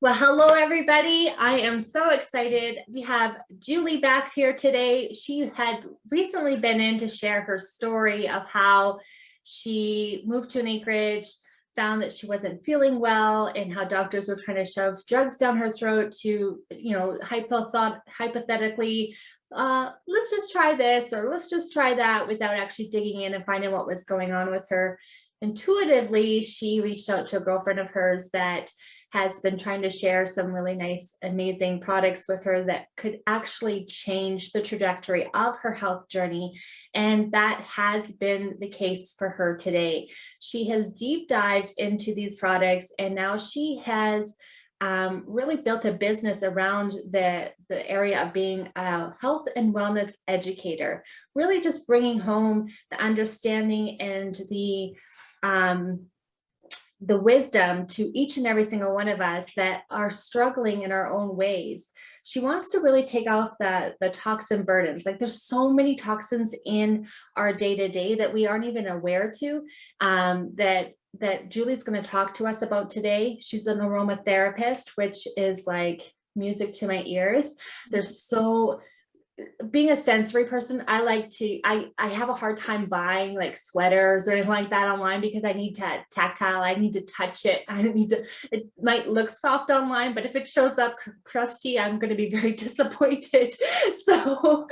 Well, hello, everybody. I am so excited. We have Julie back here today. She had recently been in to share her story of how she moved to an acreage, found that she wasn't feeling well, and how doctors were trying to shove drugs down her throat to, hypothetically, let's just try this or let's just try that without actually digging in and finding what was going on with her. Intuitively, she reached out to a girlfriend of hers that has been trying to share some really nice, amazing products with her that could actually change the trajectory of her health journey. And that has been the case for her today. She has deep dived into these products, and now she has really built a business around the area of being a health and wellness educator, really just bringing home the understanding and the wisdom to each and every single one of us that are struggling in our own ways. She wants to really take off the toxin burdens. Like, there's so many toxins in our day-to-day that we aren't even aware to, that Julie's going to talk to us about today. She's an aromatherapist, which is like music to my ears. There's so being a sensory person, I have a hard time buying like sweaters or anything like that online because I need to tactile, I need to touch it. It might look soft online, but if it shows up crusty, I'm going to be very disappointed. So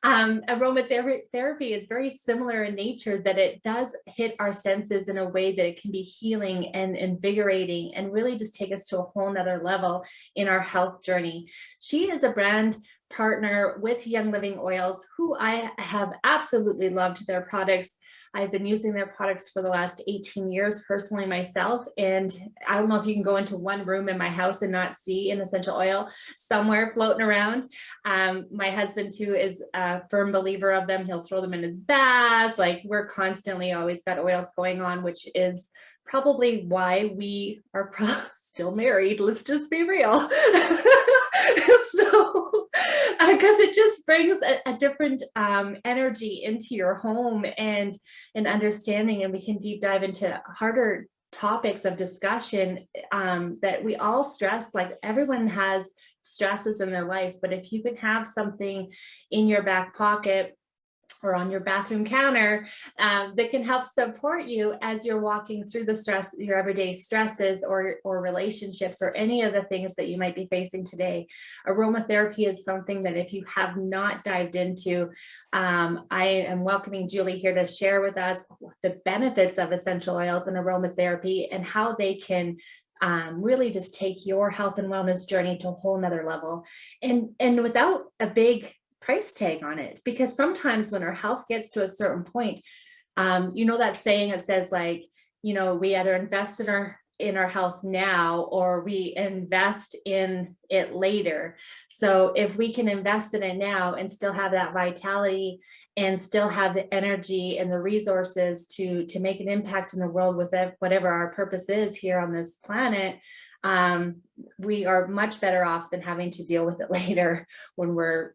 aromatherapy is very similar in nature, that it does hit our senses in a way that it can be healing and invigorating and really just take us to a whole nother level in our health journey. She is a brand partner with Young Living Oils, who I have absolutely loved their products. I've been using their products for the last 18 years personally myself. And I don't know if you can go into one room in my house and not see an essential oil somewhere floating around. My husband too is a firm believer of them. He'll throw them in his bath. Like, we're constantly always got oils going on, which is probably why we are still married. Let's just be real. So, because it just brings a different energy into your home and an understanding, and we can deep dive into harder topics of discussion that we all stress. Like, everyone has stresses in their life, but if you can have something in your back pocket or on your bathroom counter that can help support you as you're walking through the stress, your everyday stresses or relationships or any of the things that you might be facing today. Aromatherapy is something that if you have not dived into, I am welcoming Julie here to share with us the benefits of essential oils and aromatherapy and how they can really just take your health and wellness journey to a whole nother level, and without a big price tag on it. Because sometimes when our health gets to a certain point, that saying that says, like, we either invest in our health now or we invest in it later. So if we can invest in it now and still have that vitality and still have the energy and the resources to make an impact in the world with it, whatever our purpose is here on this planet, we are much better off than having to deal with it later when we're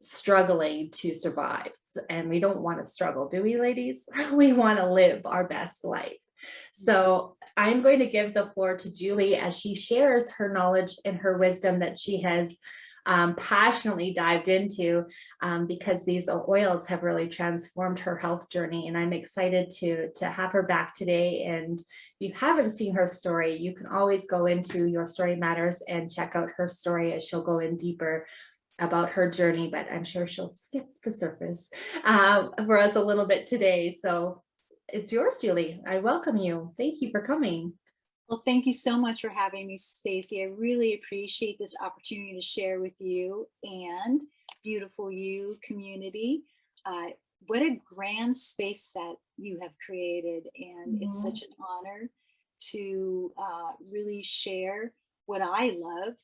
struggling to survive. And we don't want to struggle, do we, ladies? We want to live our best life. So I'm going to give the floor to Julie as she shares her knowledge and her wisdom that she has passionately dived into, because these oils have really transformed her health journey. And I'm excited to have her back today. And if you haven't seen her story, you can always go into Your Story Matters and check out her story, as she'll go in deeper about her journey, but I'm sure she'll skip the surface for us a little bit today. So it's yours, Julie. I welcome you. Thank you for coming. Well, thank you so much for having me, Stacey. I really appreciate this opportunity to share with you and beautiful you community. What a grand space that you have created. And it's such an honor to really share what I love.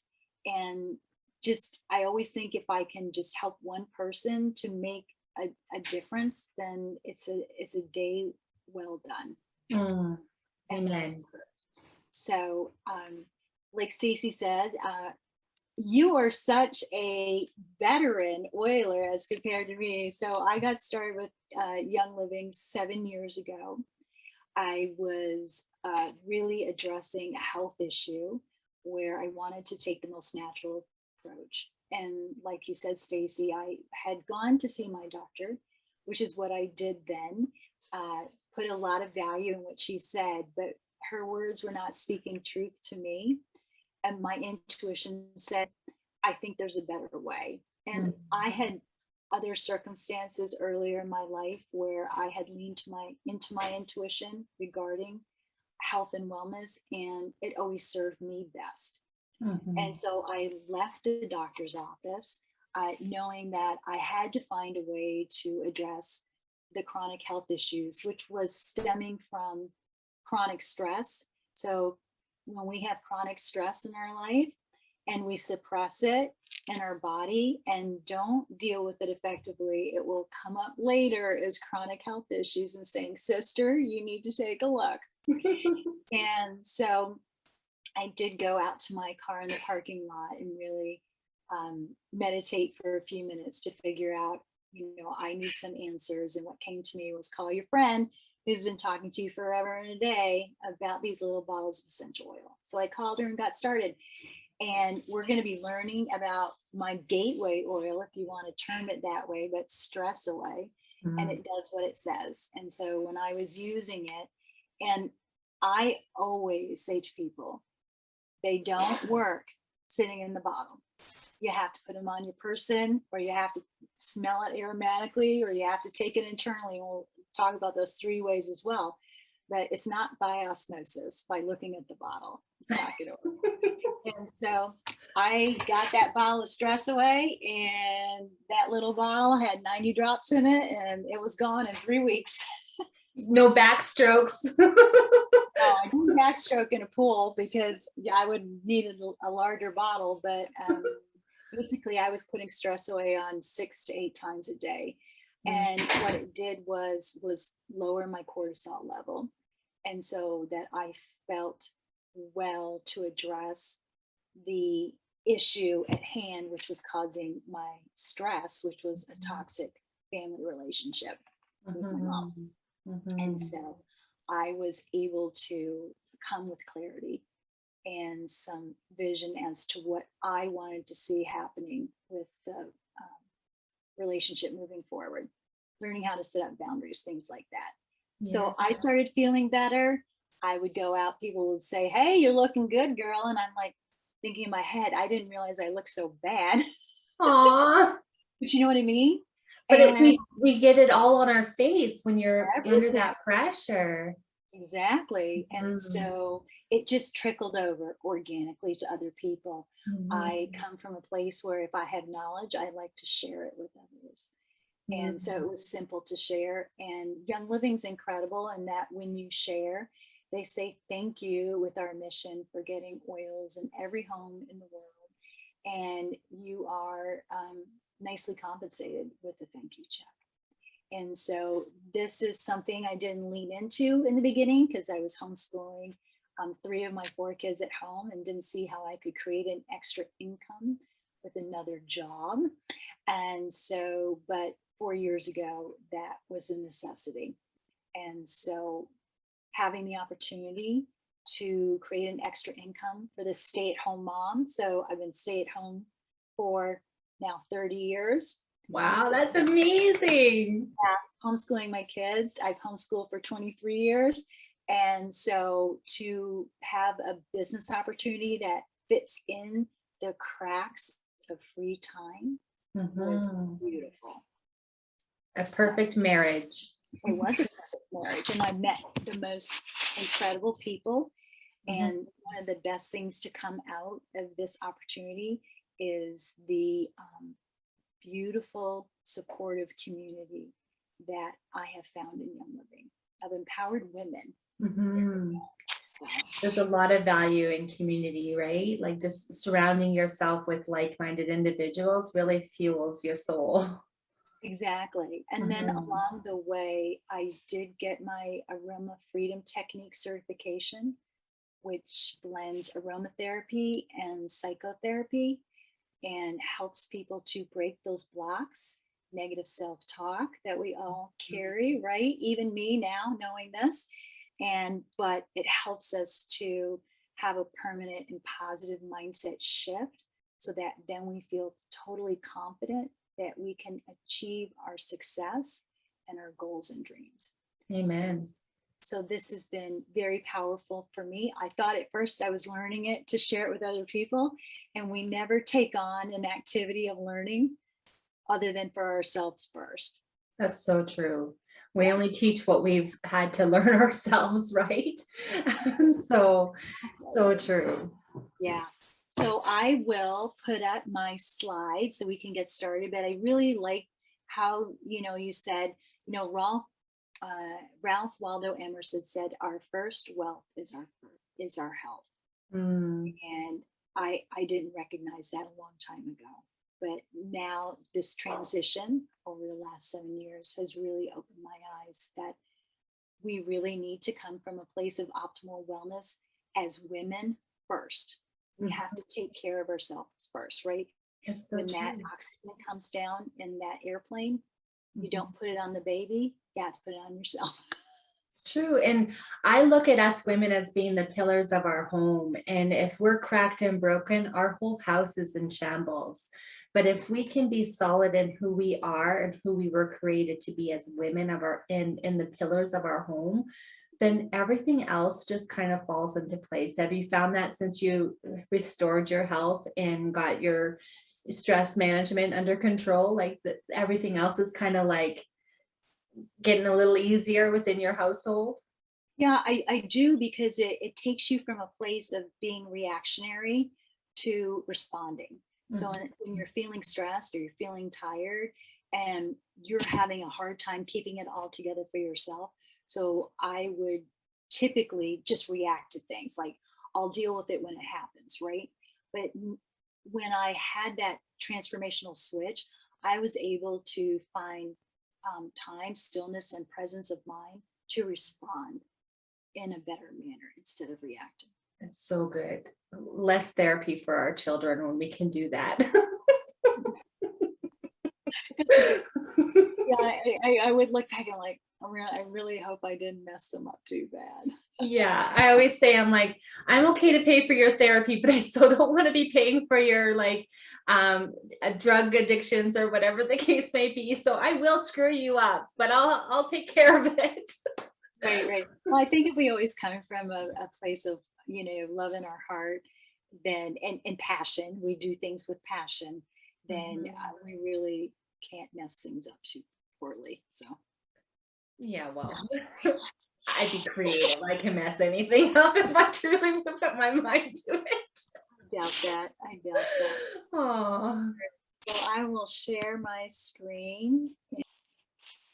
And I always think if I can just help one person to make a difference, then it's a day well done. Amen. So, like Stacey said, you are such a veteran oiler as compared to me. So I got started with Young Living 7 years ago. I was really addressing a health issue where I wanted to take the most natural approach. And like you said, Stacy, I had gone to see my doctor, which is what I did then. Uh, put a lot of value in what she said, but her words were not speaking truth to me. And my intuition said, I think there's a better way. And I had other circumstances earlier in my life where I had leaned into my intuition regarding health and wellness, and it always served me best. And Mhm. so I left the doctor's office, knowing that I had to find a way to address the chronic health issues, which was stemming from chronic stress. So when we have chronic stress in our life and we suppress it in our body and don't deal with it effectively, it will come up later as chronic health issues and saying, sister, you need to take a look. And so I did go out to my car in the parking lot and really meditate for a few minutes to figure out, I need some answers. And what came to me was call your friend who's been talking to you forever and a day about these little bottles of essential oil. So I called her and got started. And we're going to be learning about my gateway oil, if you want to term it that way, but stress away. And Mhm. it does what it says. And so when I was using it, and I always say to people, they don't work sitting in the bottle. You have to put them on your person, or you have to smell it aromatically, or you have to take it internally. And we'll talk about those three ways as well. But it's not by osmosis, by looking at the bottle. It's not going to work. And so I got that bottle of stress away, and that little bottle had 90 drops in it, and it was gone in 3 weeks. No backstrokes. No, I didn't backstroke in a pool because I would need a larger bottle, but basically I was putting stress away on 6 to 8 times a day. And what it did was lower my cortisol level. And so that I felt well to address the issue at hand, which was causing my stress, which was a toxic family relationship with my mom. Mhm. And Mhm. so I was able to come with clarity and some vision as to what I wanted to see happening with the relationship moving forward, learning how to set up boundaries, things like that. Yeah. So I started feeling better. I would go out, people would say, hey, you're looking good, girl. And I'm like thinking in my head, I didn't realize I looked so bad. Aw. But you know what I mean? But And we get it all on our face when you're under everything. that pressure. Exactly. And Mhm. so it just trickled over organically to other people. I Mhm. come from a place where if I have knowledge, I like to share it with others. And so Mhm. it was simple to share. And Young Living's incredible in that when you share, they say thank you with our mission for getting oils in every home in the world. And you are nicely compensated with a thank you check. And so this is something I didn't lean into in the beginning because I was homeschooling 3 of my 4 kids at home and didn't see how I could create an extra income with another job. And so, but 4 years ago, that was a necessity. And so having the opportunity to create an extra income for the stay at home mom. So I've been stay at home for now 30 years. Wow, that's Homeschooling amazing. homeschooling my kids. I've homeschooled for 23 years. And so to have a business opportunity that fits in the cracks of free time was Mhm. beautiful. A So perfect marriage. it was a perfect marriage. And I met the most incredible people. Mhm. And one of the best things to come out of this opportunity is the beautiful, supportive community that I have found in Young Living of empowered women. Mhm. So, There's a lot of value in community, right? Like just surrounding yourself with like-minded individuals really fuels your soul. exactly. And then Mhm. along the way, I did get my Aroma Freedom Technique certification, which blends aromatherapy and psychotherapy and helps people to break those blocks, negative self talk that we all carry, right? Even me now knowing this. But it helps us to have a permanent and positive mindset shift so that then we feel totally confident that we can achieve our success and our goals and dreams. Amen. So this has been very powerful for me. I thought at first I was learning it to share it with other people, and we never take on an activity of learning other than for ourselves first. That's so true. We Yeah. only teach what we've had to learn ourselves, right? So, so true. Yeah. So I will put up my slides so we can get started. But I really like how, you said, Ralph Waldo Emerson said, "Our first wealth is our health." Mm, And I didn't recognize that a long time ago. But now this transition over the last 7 years has really opened my eyes that we really need to come from a place of optimal wellness as women first. We have mhm. to take care of ourselves first, right? It's so When that true. oxygen comes down in that airplane, you Mhm. don't put it on the baby, you have to put it on yourself. It's true. And I look at us women as being the pillars of our home. And if we're cracked and broken, our whole house is in shambles. But if we can be solid in who we are and who we were created to be as women of our in the pillars of our home, then everything else just kind of falls into place. Have you found that since you restored your health and got your stress management under control, like everything else is kind of like getting a little easier within your household? Yeah, I do, because it takes you from a place of being reactionary to responding. So Mhm. when you're feeling stressed or you're feeling tired and you're having a hard time keeping it all together for yourself. So I would typically just react to things like I'll deal with it when it happens, right? But when I had that transformational switch, I was able to find time, stillness, and presence of mind to respond in a better manner instead of reacting. It's so good. Less therapy for our children when we can do that. That's a good. Yeah, I would look back and like, I really hope I didn't mess them up too bad. Yeah, I always say I'm like, I'm okay to pay for your therapy, but I still don't want to be paying for your like drug addictions or whatever the case may be. So I will screw you up, but I'll take care of it. Right, right. Well, I think if we always come from a place of, love in our heart, then and passion, we do things with passion, then Mhm. we really can't mess things up too poorly. So Yeah, well, I'd be creative. I can mess anything up if I truly would put my mind to it. I doubt that. I doubt that. Oh, So I will share my screen.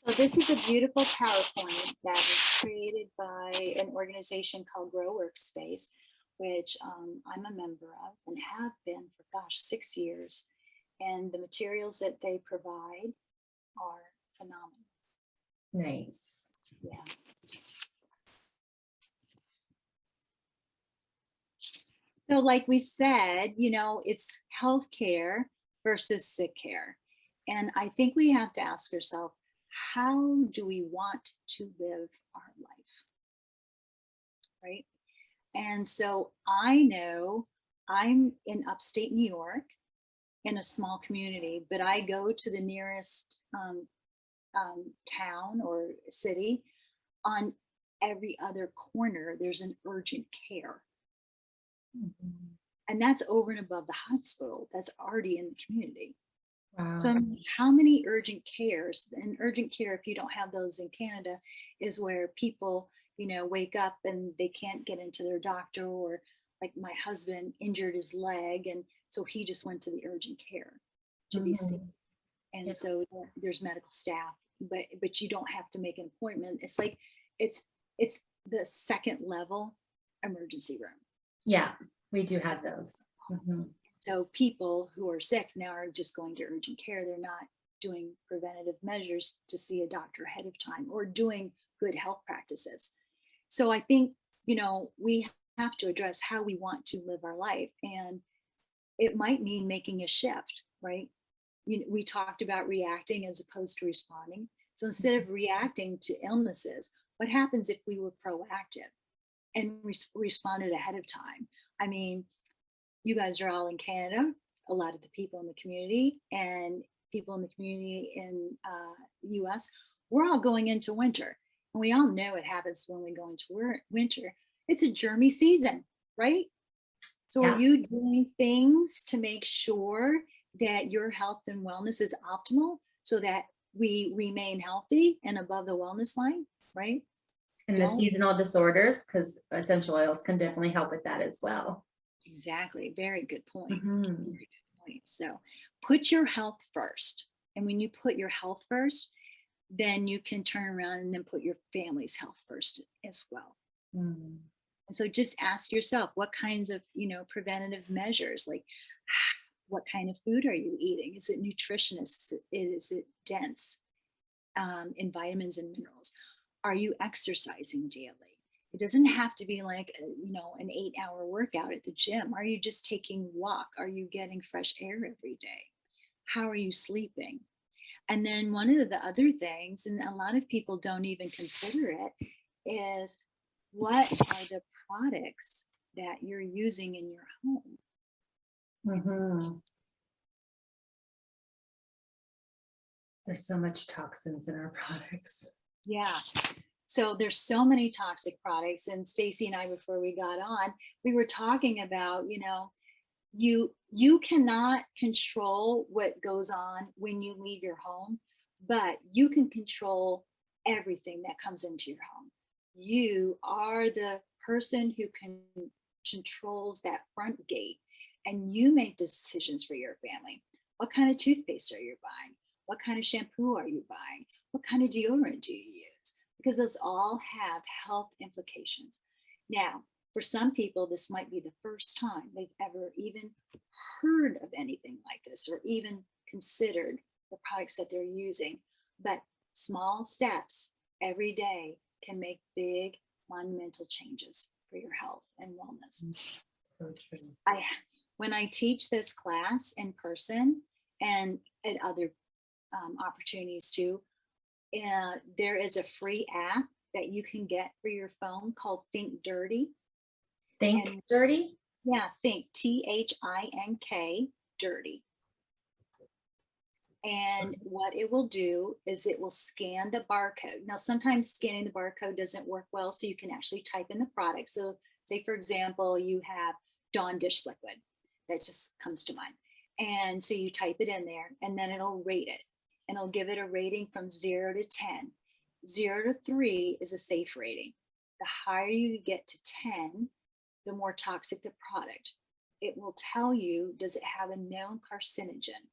So this is a beautiful PowerPoint that was created by an organization called Grow Workspace, which I'm a member of and have been for, gosh, 6 years. And the materials that they provide are phenomenal. nice. Yeah. So, like we said, it's healthcare versus sick care. And I think we have to ask ourselves, how do we want to live our life? Right. And so I know I'm in upstate New York in a small community, but I go to the nearest town or city. On every other corner, there's an urgent care. Mhm. And that's over and above the hospital that's already in the community. So, I Wow. mean, how many urgent cares? And urgent care, if you don't have those in Canada, is where people, wake up and they can't get into their doctor, or like my husband injured his leg. And so he just went to the urgent care to be seen. Mhm. And Yeah. so there's medical staff, but you don't have to make an appointment. It's like, it's the second level emergency room. Yeah, we do have those. Mhm. So people who are sick now are just going to urgent care. They're not doing preventative measures to see a doctor ahead of time or doing good health practices. So I think, we have to address how we want to live our life. And it might mean making a shift, right? We talked about reacting as opposed to responding. So instead of reacting to illnesses, what happens if we were proactive and responded ahead of time? I mean, you guys are all in Canada, a lot of the people in the community and people in the community in US, we're all going into winter. And we all know what happens when we go into winter. It's a germy season, right? So are Yeah. you doing things to make sure that your health and wellness is optimal so that we remain healthy and above the wellness line, right? And the Don't seasonal disorders, because essential oils can definitely help with that as well. Exactly. Very good point. Mhm. Very good point. So put your health first. And when you put your health first, then you can turn around and then put your family's health first as well. Mm. And so just ask yourself what kinds of, preventative measures, like what kind of food are you eating? Is it nutritious? Is it dense in vitamins and minerals? Are you exercising daily? It doesn't have to be like an 8-hour workout at the gym. Are you just taking walk? Are you getting fresh air every day? How are you sleeping? And then one of the other things, and a lot of people don't even consider it, is what are the products that you're using in your home? Mhm. There's so much toxins in our products. Yeah. So there's so many toxic products. And Stacy and I, before we got on, we were talking about, you cannot control what goes on when you leave your home, but you can control everything that comes into your home. You are the person who controls that front gate, and you make decisions for your family. What kind of toothpaste are you buying? What kind of shampoo are you buying? What kind of deodorant do you use? Because those all have health implications. Now, for some people, this might be the first time they've ever even heard of anything like this or even considered the products that they're using. But small steps every day can make big, monumental changes for your health and wellness. So true. When I teach this class in person and at other opportunities too, there is a free app that you can get for your phone called Think Dirty. Think And dirty? yeah, Think, Tink, Dirty. And what it will do is it will scan the barcode. Now, sometimes scanning the barcode doesn't work well, so you can actually type in the product. So, say, for example, you have Dawn dish liquid. That just comes to mind. And so you type it in there, and then it'll rate it. And it'll give it a rating from 0 to 10. 0 to 3 is a safe rating. The higher you get to 10, the more toxic the product. It will tell you, does it have a known carcinogen?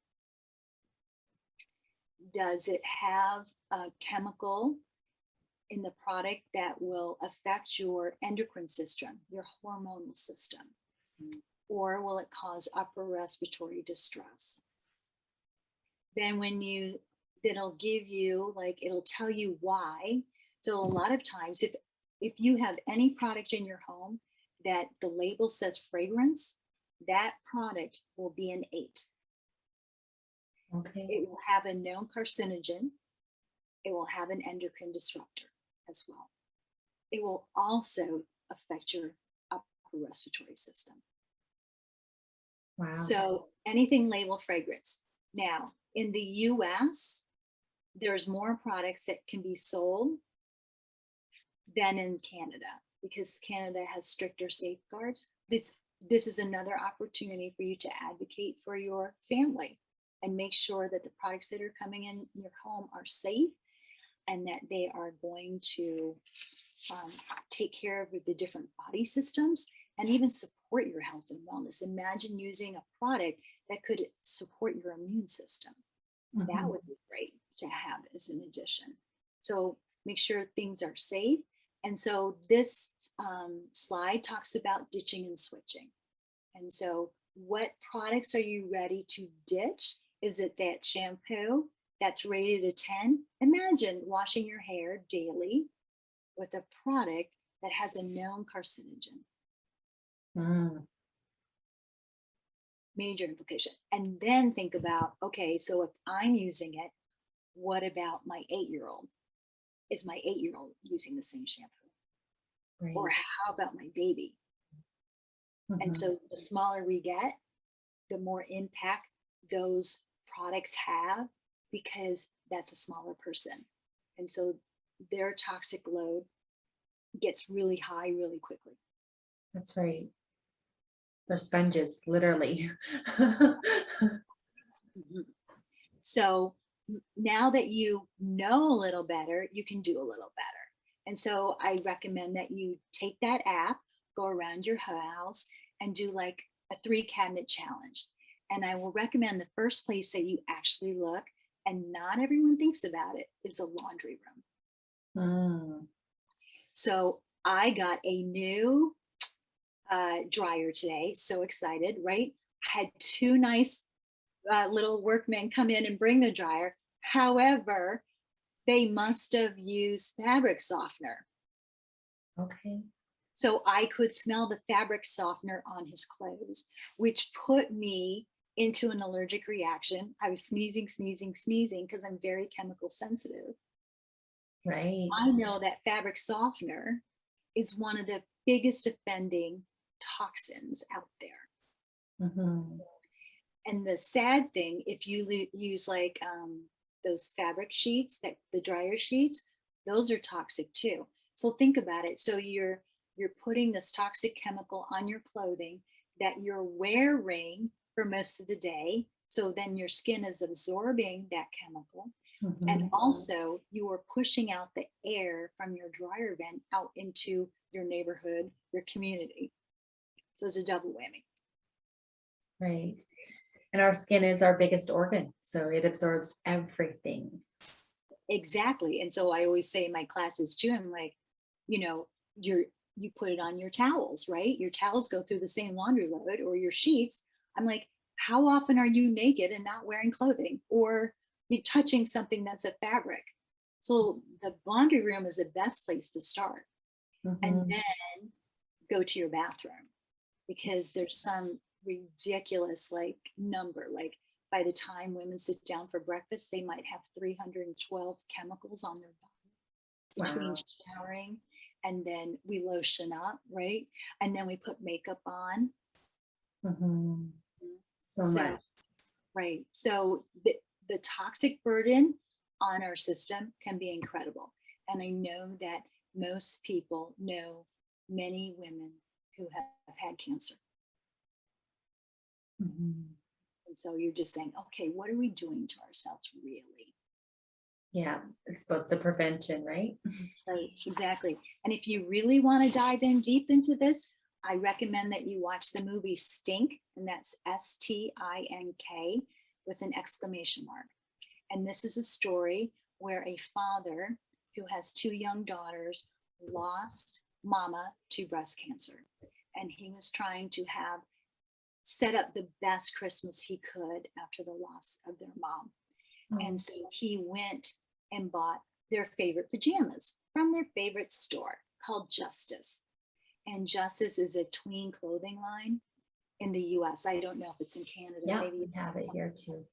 Does it have a chemical in the product that will affect your endocrine system, your hormonal system? Or will it cause upper respiratory distress? Then it'll give you, like, it'll tell you why. So a lot of times, if you have any product in your home that the label says fragrance, that product will be an 8. Okay. It will have a known carcinogen. It will have an endocrine disruptor as well. It will also affect your upper respiratory system. Wow. So anything labeled fragrance. Now, in the US, there's more products that can be sold than in Canada because Canada has stricter safeguards. This is another opportunity for you to advocate for your family and make sure that the products that are coming in your home are safe and that they are going to take care of the different body systems and even support your health and wellness. Imagine using a product that could support your immune system. Mhm. That would be great to have as an addition. So make sure things are safe. And so this slide talks about ditching and switching. And so what products are you ready to ditch? Is it that shampoo that's rated a 10? Imagine washing your hair daily with a product that has a known carcinogen. Mm. Major implication. And then think about, okay, so if I'm using it, what about my 8-year-old? Is my 8-year-old using the same shampoo? Right. Or how about my baby? And Mhm. so the smaller we get, the more impact those products have, because that's a smaller person. And so their toxic load gets really high really quickly. That's right. They're sponges, literally. Mhm. So now that you know a little better, you can do a little better. And so I recommend that you take that app, go around your house, and do like a 3 cabinet challenge. And I will recommend the first place that you actually look, and not everyone thinks about it, is the laundry room. Mm. So I got a new dryer today. So excited, right? Had two nice little workmen come in and bring the dryer. However, they must have used fabric softener. Okay. So I could smell the fabric softener on his clothes, which put me into an allergic reaction. I was sneezing, sneezing, sneezing because I'm very chemical sensitive. Right. I know that fabric softener is one of the biggest offending toxins out there. Mhm. And the sad thing, if you use like those fabric sheets, that the dryer sheets, those are toxic too. So think about it. So you're putting this toxic chemical on your clothing that you're wearing for most of the day. So then your skin is absorbing that chemical. And Mhm. also, you are pushing out the air from your dryer vent out into your neighborhood, your community. So it's a double whammy. Right. And our skin is our biggest organ, so it absorbs everything. Exactly. And so I always say in my classes too, I'm like, you know, you put it on your towels, right? Your towels go through the same laundry load, or your sheets. I'm like, how often are you naked and not wearing clothing, or you touching something that's a fabric? So the laundry room is the best place to start. And Mhm. then go to your bathroom, because there's some ridiculous like number, like by the time women sit down for breakfast, they might have 312 chemicals on their body between Wow. showering, and then we lotion up, right? And then we put makeup on. Mhm. So So much. right, so the toxic burden on our system can be incredible. And I know that most people know many women who have had cancer. Mhm. And so you're just saying, okay, what are we doing to ourselves really? Yeah, it's about the prevention, right? Right, exactly. And if you really want to dive in deep into this, I recommend that you watch the movie Stink, and that's Stink with an exclamation mark. And this is a story where a father who has two young daughters lost mama to breast cancer. And he was trying to have set up the best Christmas he could after the loss of their mom. And Oh, so he went and bought their favorite pajamas from their favorite store called Justice. And Justice is a tween clothing line in the US. I don't know if it's in Canada, yeah, maybe we have it's it here something. too.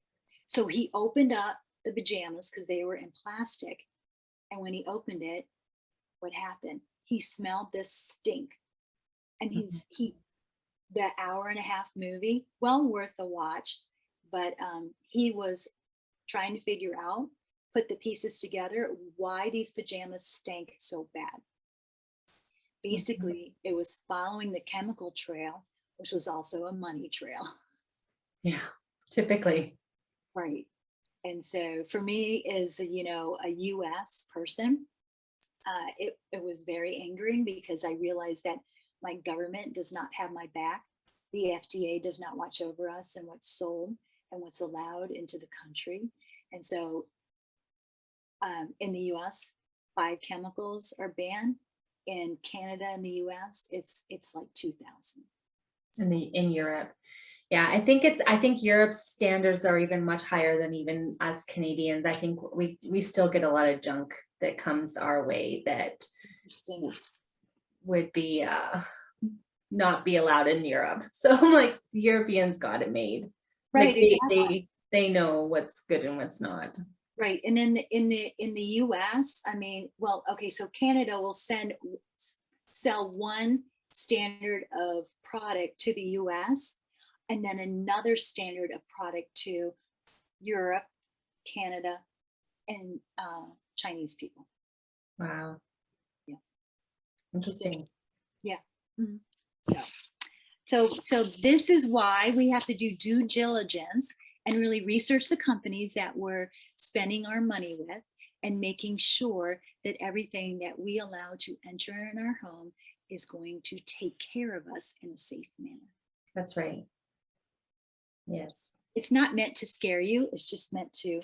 So he opened up the pajamas because they were in plastic. And when he opened it, what happened? He smelled this stink. And Mhm. he the hour-and-a-half movie, well worth a watch. But he was trying to figure out, put the pieces together, why these pajamas stank so bad. Mhm. Basically, it was following the chemical trail, which was also a money trail. Yeah, typically. Right. And so for me, as a US person, it was very angering, because I realized that my government does not have my back. The FDA does not watch over us and what's sold and what's allowed into the country. And so in the US, 5 chemicals are banned. In Canada and the US, it's like 2,000. In Europe. Yeah, I think Europe's standards are even much higher than even us Canadians. I think we still get a lot of junk that comes our way that Interesting. would be not be allowed in Europe. So I'm like, the Europeans got it made. Right, Like exactly. they know what's good and what's not. Right. And in the US, I mean, well, okay, so Canada will sell one standard of product to the US, and then another standard of product to Europe, Canada, and Chinese people. Wow. Yeah. Interesting. Yeah. Mhm. So this is why we have to do due diligence and really research the companies that we're spending our money with, and making sure that everything that we allow to enter in our home is going to take care of us in a safe manner. That's right. Yes. It's not meant to scare you. It's just meant to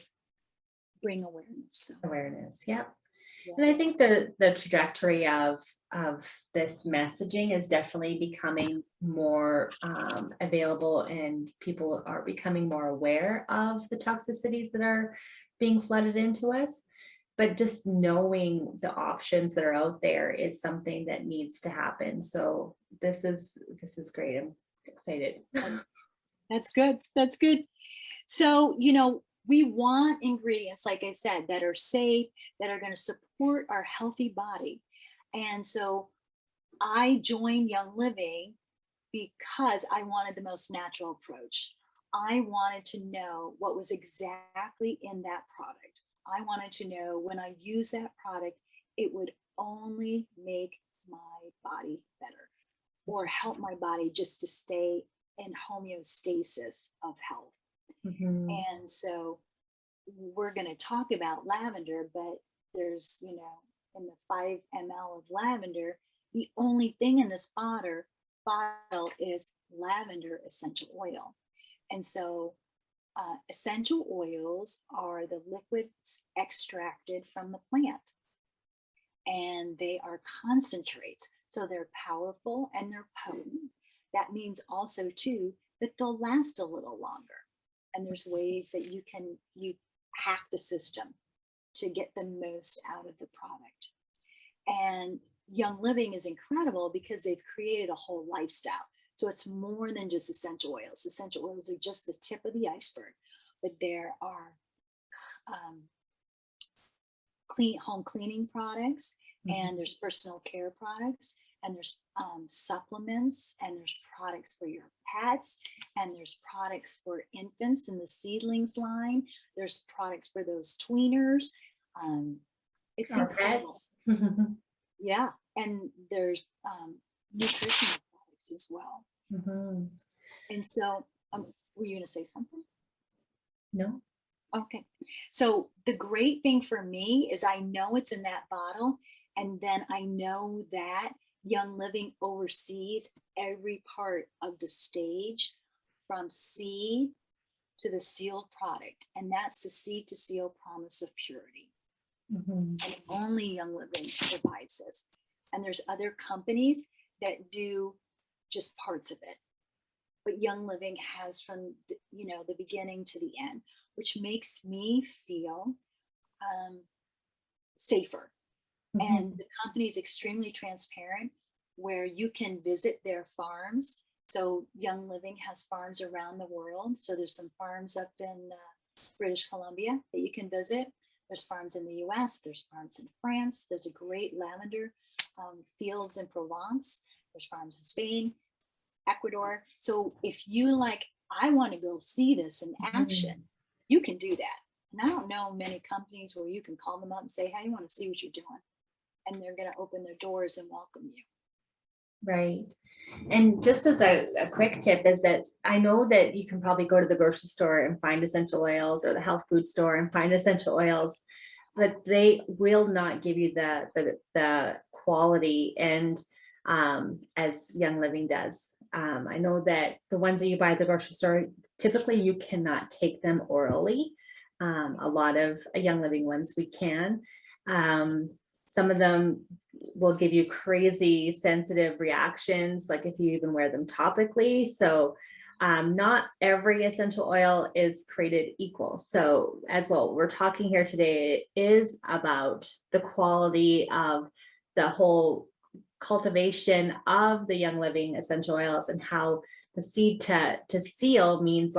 bring awareness. So, Awareness. Yep. yeah. And I think the trajectory of this messaging is definitely becoming more available, and people are becoming more aware of the toxicities that are being flooded into us. But just knowing the options that are out there is something that needs to happen. So this is great. I'm excited. That's good. That's good. So, we want ingredients, like I said, that are safe, that are going to support our healthy body. And so I joined Young Living because I wanted the most natural approach. I wanted to know what was exactly in that product. I wanted to know when I use that product, it would only make my body better, or help my body just to stay in homeostasis of health. Mhm. And so we're going to talk about lavender, but there's, in the 5 ml of lavender, the only thing in this bottle is lavender essential oil. And so essential oils are the liquids extracted from the plant, and they are concentrates. So they're powerful and they're potent. That means also too that they'll last a little longer. And there's ways that you hack the system to get the most out of the product. And Young Living is incredible because they've created a whole lifestyle. So it's more than just essential oils. Essential oils are just the tip of the iceberg, but there are home cleaning products, and there's personal care products, and there's supplements, and there's products for your pets, and there's products for infants in the seedlings line. There's products for those tweeners. It's Our incredible. pets. Yeah, and there's nutritional products as well. Mhm. And so, were you going to say something? No. Okay. So the great thing for me is I know it's in that bottle, and then I know that Young Living oversees every part of the stage from seed to the sealed product. And that's the seed to seal promise of purity. Mhm. And only Young Living provides this. And there's other companies that do just parts of it. But Young Living has from the beginning to the end, which makes me feel safer. And the company is extremely transparent, where you can visit their farms. So Young Living has farms around the world. So there's some farms up in British Columbia that you can visit. There's farms in the US, there's farms in France. There's a great lavender fields in Provence. There's farms in Spain, Ecuador. So if you I want to go see this in action, you can do that. And I don't know many companies where you can call them up and say, hey, I want to see what you're doing. And they're going to open their doors and welcome you. Right. And just as a quick tip is that I know that you can probably go to the grocery store and find essential oils, or the health food store and find essential oils, but they will not give you the quality and as Young Living does. I know that the ones that you buy at the grocery store, typically you cannot take them orally. A lot of Young Living ones we can. Some of them will give you crazy sensitive reactions, like if you even wear them topically. So not every essential oil is created equal. So as well, we're talking here today is about the quality of the whole cultivation of the Young Living essential oils, and how the seed to seal means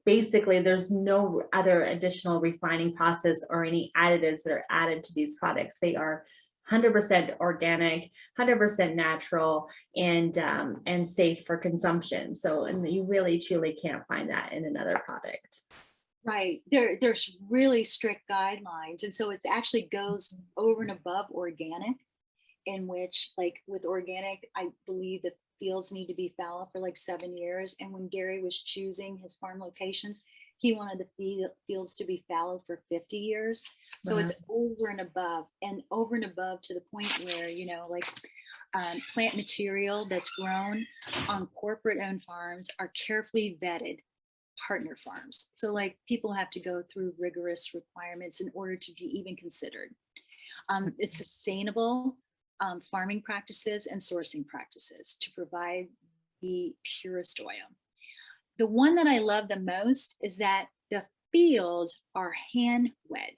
basically there's no other additional refining process or any additives that are added to these products. They are 100% organic, 100% natural, and safe for consumption. So, and you really truly can't find that in another product. Right. There's really strict guidelines. And so it actually goes over and above organic, in which, like with organic, I believe that fields need to be fallow for like 7 years. And when Gary was choosing his farm locations, he wanted the fields to be fallow for 50 years. So Wow. it's over and above to the point where, like plant material that's grown on corporate owned farms are carefully vetted partner farms. So like people have to go through rigorous requirements in order to be even considered. It's sustainable farming practices and sourcing practices to provide the purest oil. The one that I love the most is that the fields are hand wed.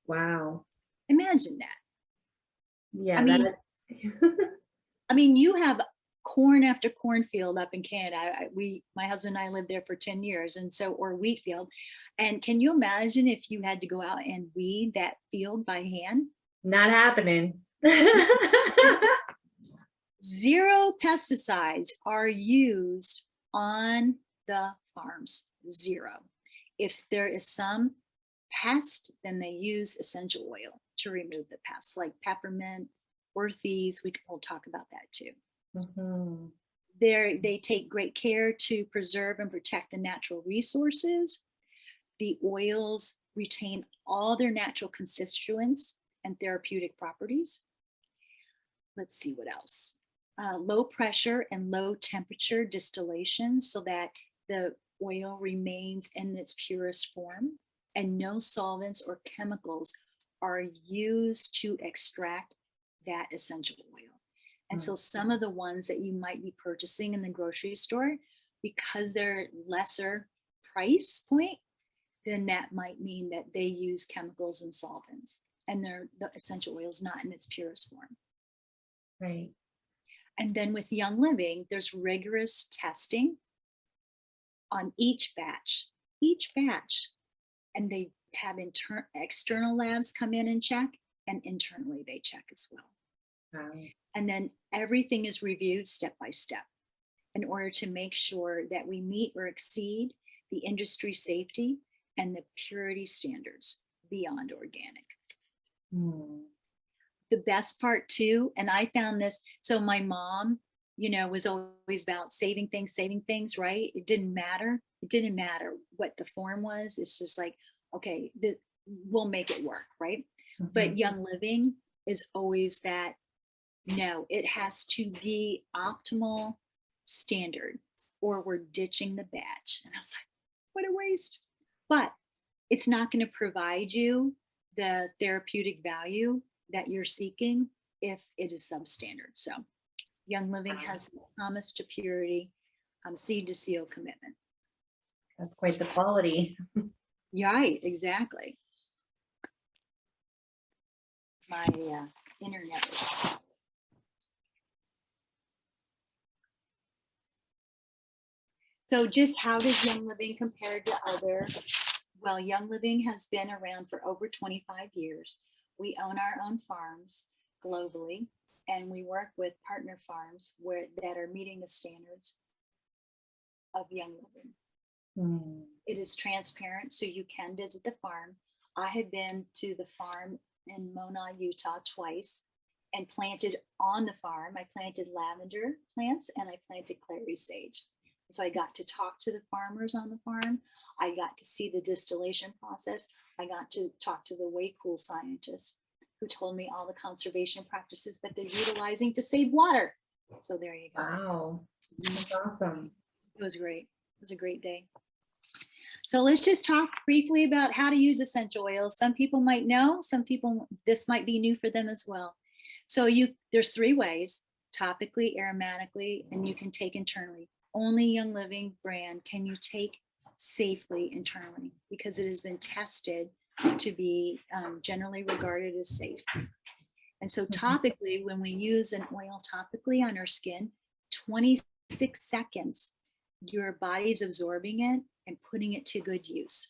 Wow. Imagine that. I Yeah, mean, that. you have corn after cornfield up in Canada. My husband and I lived there for 10 years, and so, or wheat field. And can you imagine if you had to go out and weed that field by hand? Not happening. 0 pesticides are used on the farms. 0. If there is some pest, then they use essential oil to remove the pests, like peppermint, orthese. We'll talk about that too. Mhm. They take great care to preserve and protect the natural resources. The oils retain all their natural constituents and therapeutic properties. Let's see what else. Low pressure and low temperature distillation so that the oil remains in its purest form, and no solvents or chemicals are used to extract that essential oil. And so some of the ones that you might be purchasing in the grocery store, because they're lesser price point, then that might mean that they use chemicals and solvents, and the essential oil is not in its purest form. Right. And then with Young Living, there's rigorous testing on each batch, and they have external labs come in and check, and internally they check as well. Wow. And then everything is reviewed step by step in order to make sure that we meet or exceed the industry safety and the purity standards beyond organic. The best part too, and I found this, so my mom, was always about saving things, right? It didn't matter what the form was. It's just like, okay, we'll make it work, right? But Young Living is always that, no, it has to be optimal standard or we're ditching the batch. And I was like, what a waste. But it's not going to provide you the therapeutic value that you're seeking if it is substandard. So Young Living has the promise to purity, seed to seal commitment. That's quite the quality. Right, exactly. My internet is. So just how does Young Living compare to other? Well, Young Living has been around for over 25 years. We own our own farms globally, and we work with partner farms that are meeting the standards of Young Living. It is transparent, so you can visit the farm. I have been to the farm in Mona, Utah twice and planted on the farm. I planted lavender plants and I planted clary sage. So I got to talk to the farmers on the farm. I got to see the distillation process. I got to talk to the way cool scientists who told me all the conservation practices that they're utilizing to save water. So there you go. Wow, that's awesome. It was great. It was a great day. So let's just talk briefly about how to use essential oils. Some people might know, some people, this might be new for them as well. So there's 3 ways: topically, aromatically, and you can take internally. Only Young Living brand can you take safely internally because it has been tested to be generally regarded as safe. And so topically, when we use an oil topically on our skin, 26 seconds, your body's absorbing it and putting it to good use.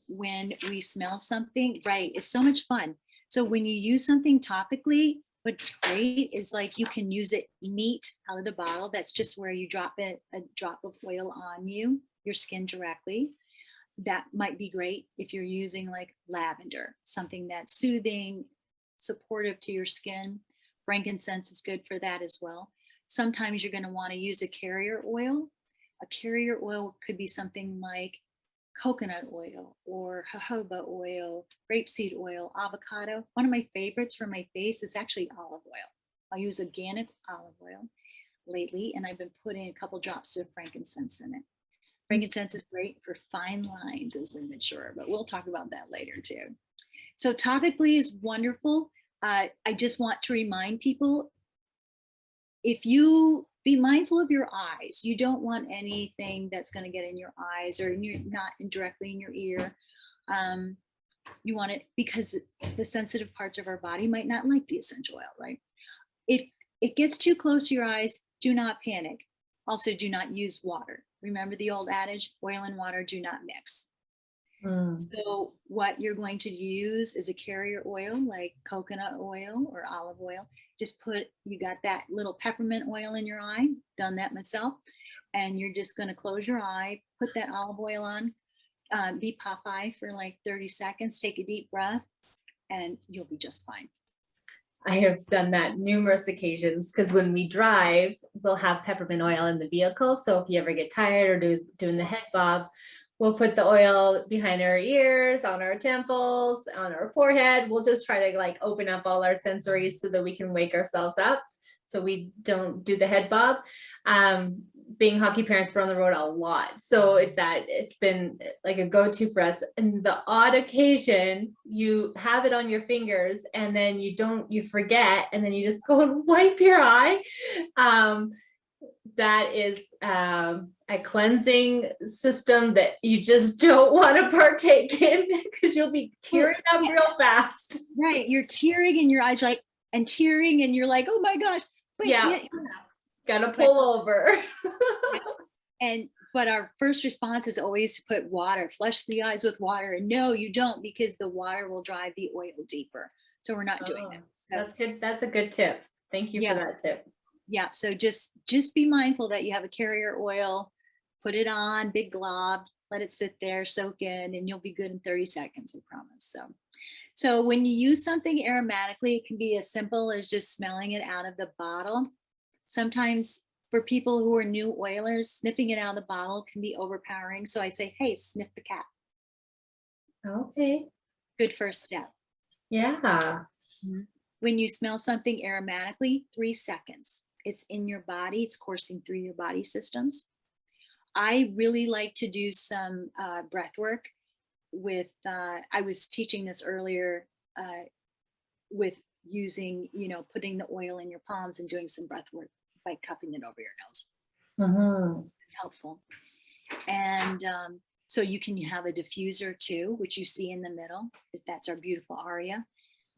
when we smell something, right? It's so much fun. So when you use something topically, what's great is like you can use it neat out of the bottle. That's just where you drop it, a drop of oil on you, your skin directly. That might be great if you're using like lavender, something that's soothing, supportive to your skin. Frankincense is good for that as well. Sometimes you're going to want to use a carrier oil. A carrier oil could be something like coconut oil or jojoba oil, rapeseed oil, avocado. One of my favorites for my face is actually olive oil. I use organic olive oil lately, and I've been putting a couple drops of frankincense in it. Frankincense is great for fine lines as we mature, but we'll talk about that later too. So topically is wonderful. I just want to remind people, if you be mindful of your eyes, you don't want anything that's going to get in your eyes or not directly in your ear. You want it because the sensitive parts of our body might not like the essential oil, right? If it gets too close to your eyes, do not panic. Also, do not use water. Remember the old adage, oil and water do not mix. So what you're going to use is a carrier oil like coconut oil or olive oil. Just you got that little peppermint oil in your eye, done that myself. And you're just going to close your eye, put that olive oil on, be Popeye for like 30 seconds, take a deep breath, and you'll be just fine. I have done that numerous occasions because when we drive, we'll have peppermint oil in the vehicle. So if you ever get tired or doing the head bob, we'll put the oil behind our ears, on our temples, on our forehead. We'll just try to like open up all our sensories so that we can wake ourselves up. So we don't do the head bob. Being hockey parents, we're on the road a lot. So it's been like a go-to for us. And the odd occasion you have it on your fingers and then you forget, and then you just go and wipe your eye. That is a cleansing system that you just don't want to partake in because you'll be tearing up real fast. Right. You're tearing in your eyes, like, and tearing, and you're like, oh my gosh. But yeah. Gotta pull over. But our first response is always to put water, flush the eyes with water. And no, you don't, because the water will drive the oil deeper. So we're not doing that. So, that's good. That's a good tip. Thank you for that tip. Yeah. So just be mindful that you have a carrier oil, put it on, big glob, let it sit there, soak in, and you'll be good in 30 seconds, I promise. So when you use something aromatically, it can be as simple as just smelling it out of the bottle. Sometimes for people who are new oilers, sniffing it out of the bottle can be overpowering. So I say, hey, sniff the cap. Okay. Good first step. Yeah. When you smell something aromatically, 3 seconds. It's in your body. It's coursing through your body systems. I really like to do some breath work with, I was teaching this earlier with using, putting the oil in your palms and doing some breath work by cupping it over your nose. Helpful. And so you can have a diffuser too, which you see in the middle. That's our beautiful aria.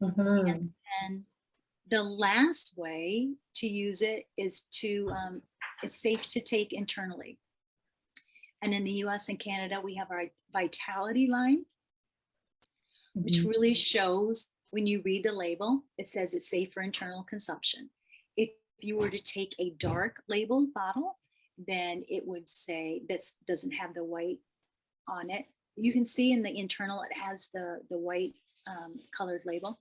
And the last way to use it is to, it's safe to take internally. And in the US and Canada, we have our Vitality line, which really shows, when you read the label, it says it's safe for internal consumption. If you were to take a dark labeled bottle, then it would say that doesn't have the white on it. You can see in the internal, it has the white colored label.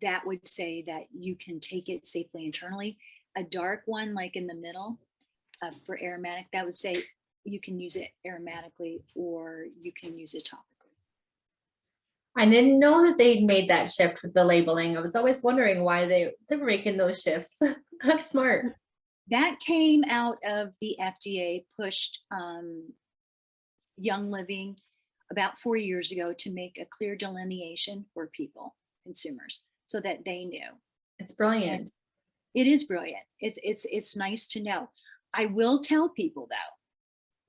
That would say that you can take it safely internally. A dark one, like in the middle for aromatic, that would say you can use it aromatically or you can use it topically. I didn't know that they'd made that shift with the labeling. I was always wondering why they were making those shifts. That's smart. That came out of the FDA pushed Young Living about 4 years ago to make a clear delineation for people, consumers, so that they knew. It's brilliant. And it is brilliant. It's nice to know. I will tell people though,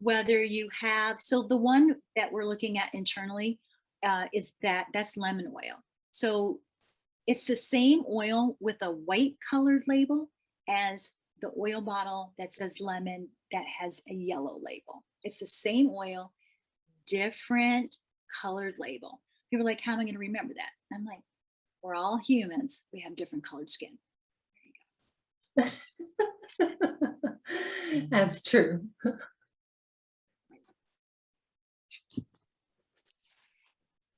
whether you have, so the one that we're looking at internally that's lemon oil. So it's the same oil with a white colored label as the oil bottle that says lemon that has a yellow label. It's the same oil, different colored label. People are like, how am I going to remember that? I'm like, we're all humans. We have different colored skin. That's true.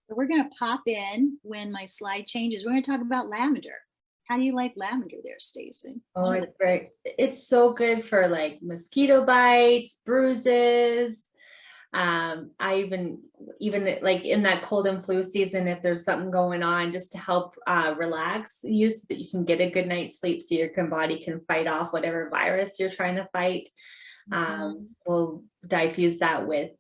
So we're going to pop in when my slide changes. We're going to talk about lavender. How do you like lavender there, Stacey? Oh, it's so good for like mosquito bites, bruises. I even like in that cold and flu season, if there's something going on, just to help relax you so that you can get a good night's sleep so your body can fight off whatever virus you're trying to fight. We'll diffuse that with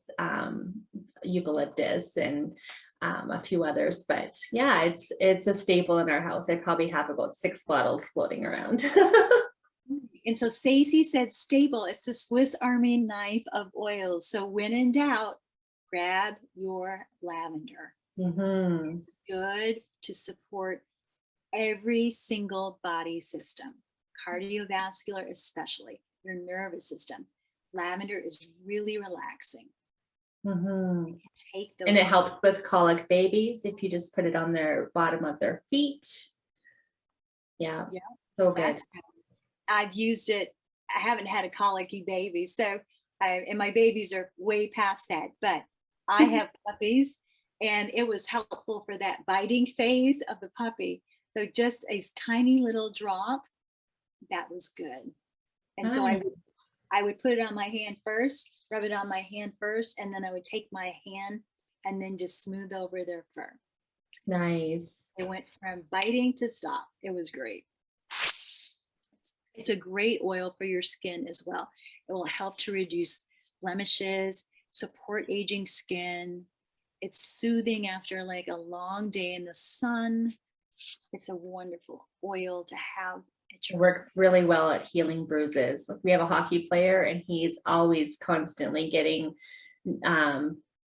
eucalyptus and a few others, but yeah, it's a staple in our house. I probably have about 6 bottles floating around. And so Stacey said staple, it's the Swiss Army knife of oils. So when in doubt, grab your lavender. It's good to support every single body system, cardiovascular especially, your nervous system. Lavender is really relaxing. Take those, and it helps with colic babies if you just put it on their bottom of their feet. Yeah, so good. I've used it. I haven't had a colicky baby, so and my babies are way past that, but I have puppies, and it was helpful for that biting phase of the puppy. So just a tiny little drop, that was good. And so I would put it on my hand first, rub it on my hand first, and then I would take my hand and then just smooth over their fur. Nice. It went from biting to stop. It was great. It's a great oil for your skin as well. It will help to reduce blemishes, support aging skin. It's soothing after like a long day in the sun. It's a wonderful oil to have. It works really well at healing bruises. We have a hockey player and he's always constantly getting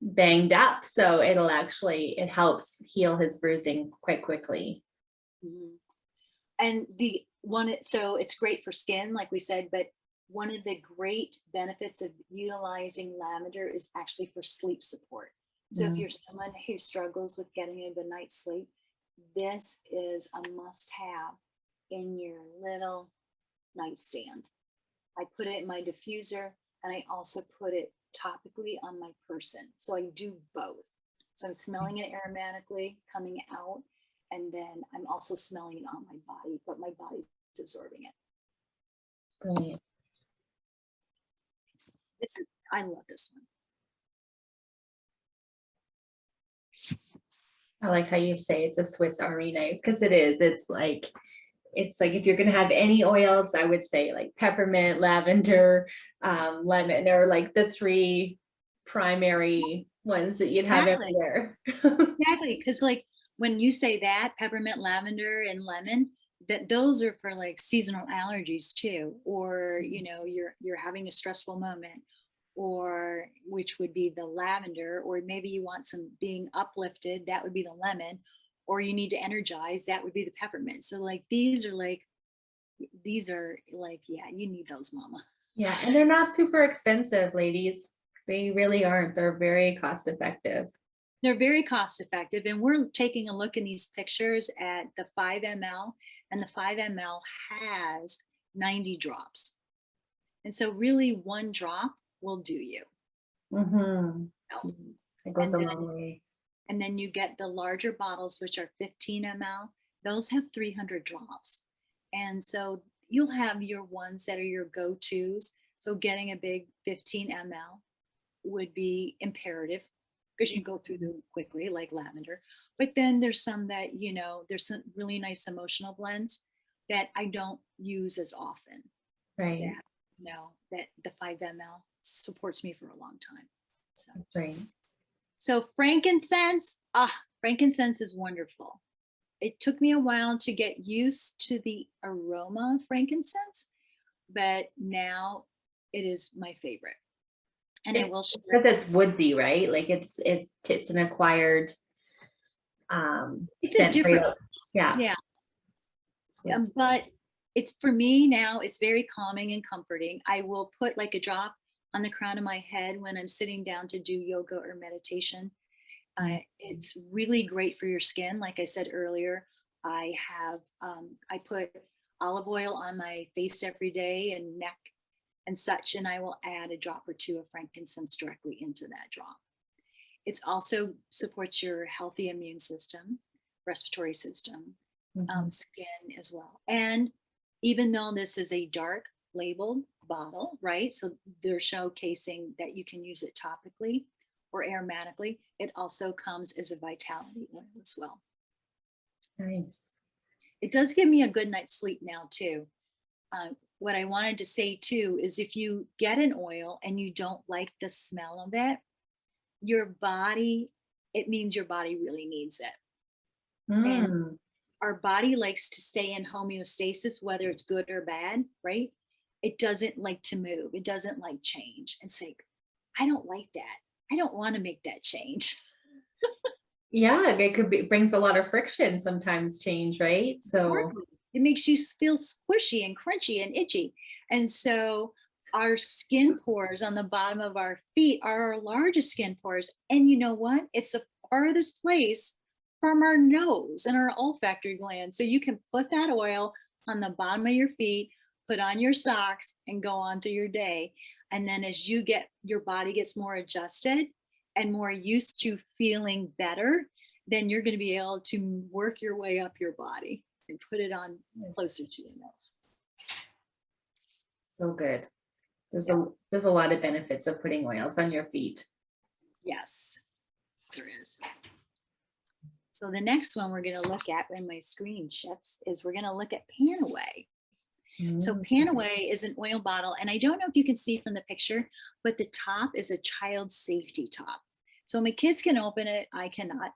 banged up. So it helps heal his bruising quite quickly. And so it's great for skin, like we said, but one of the great benefits of utilizing lavender is actually for sleep support. So if you're someone who struggles with getting a good night's sleep, this is a must-have in your little nightstand. I put it in my diffuser, and I also put it topically on my person. So I do both. So I'm smelling it aromatically coming out, and then I'm also smelling it on my body, but my body's absorbing it. Right. I love this one. I like how you say it's a Swiss Army knife, because it is. It's like if you're going to have any oils, I would say like peppermint, lavender, lemon, or like the 3 primary ones that you'd have everywhere. Exactly, because like when you say that, peppermint, lavender, and lemon, that those are for like seasonal allergies too, or you're having a stressful moment, or which would be the lavender, or maybe you want some being uplifted, that would be the lemon, or you need to energize, that would be the peppermint. So like these are like yeah, you need those, mama. Yeah, and they're not super expensive, ladies. They really aren't. They're very cost effective. They're very cost effective, and we're taking a look in these pictures at the 5 ml, and the 5 ml has 90 drops. And so really 1 drop will do you. It goes a long way. And then you get the larger bottles, which are 15 ml. Those have 300 drops. And so you'll have your ones that are your go-tos. So getting a big 15 ml would be imperative, because you can go through them quickly, like lavender. But then there's some that, there's some really nice emotional blends that I don't use as often. Right. That the 5 ml supports me for a long time. So, right. So frankincense is wonderful. It took me a while to get used to the aroma of frankincense, but now it is my favorite. And I will share, because it's woodsy, right? Like it's an acquired it's a different, yeah. But it's, for me now, it's very calming and comforting. I will put like a drop on the crown of my head when I'm sitting down to do yoga or meditation. It's really great for your skin. Like I said earlier, I put olive oil on my face every day and neck and such, and I will add a drop or two of frankincense directly into that drop. It also supports your healthy immune system, respiratory system, skin as well. And even though this is a dark labeled bottle, right? So they're showcasing that you can use it topically or aromatically. It also comes as a vitality oil as well. Nice. It does give me a good night's sleep now too. What I wanted to say too is if you get an oil and you don't like the smell of it, it means your body really needs it. And our body likes to stay in homeostasis, whether it's good or bad, right? It doesn't like to move. It doesn't like change. It's like, I don't like that. I don't want to make that change. Yeah, it could be, brings a lot of friction sometimes, change, right? So it makes you feel squishy and crunchy and itchy. And so our skin pores on the bottom of our feet are our largest skin pores. And you know what? It's the farthest place from our nose and our olfactory gland. So you can put that oil on the bottom of your feet, put on your socks, and go on through your day. And then as your body gets more adjusted and more used to feeling better, then you're going to be able to work your way up your body and put it on closer to your nose. So good. There's a lot of benefits of putting oils on your feet. Yes, there is. So the next one we're going to look at when my screen shifts is we're going to look at Panaway. So Panaway is an oil bottle, and I don't know if you can see from the picture, but the top is a child safety top. So my kids can open it, I cannot.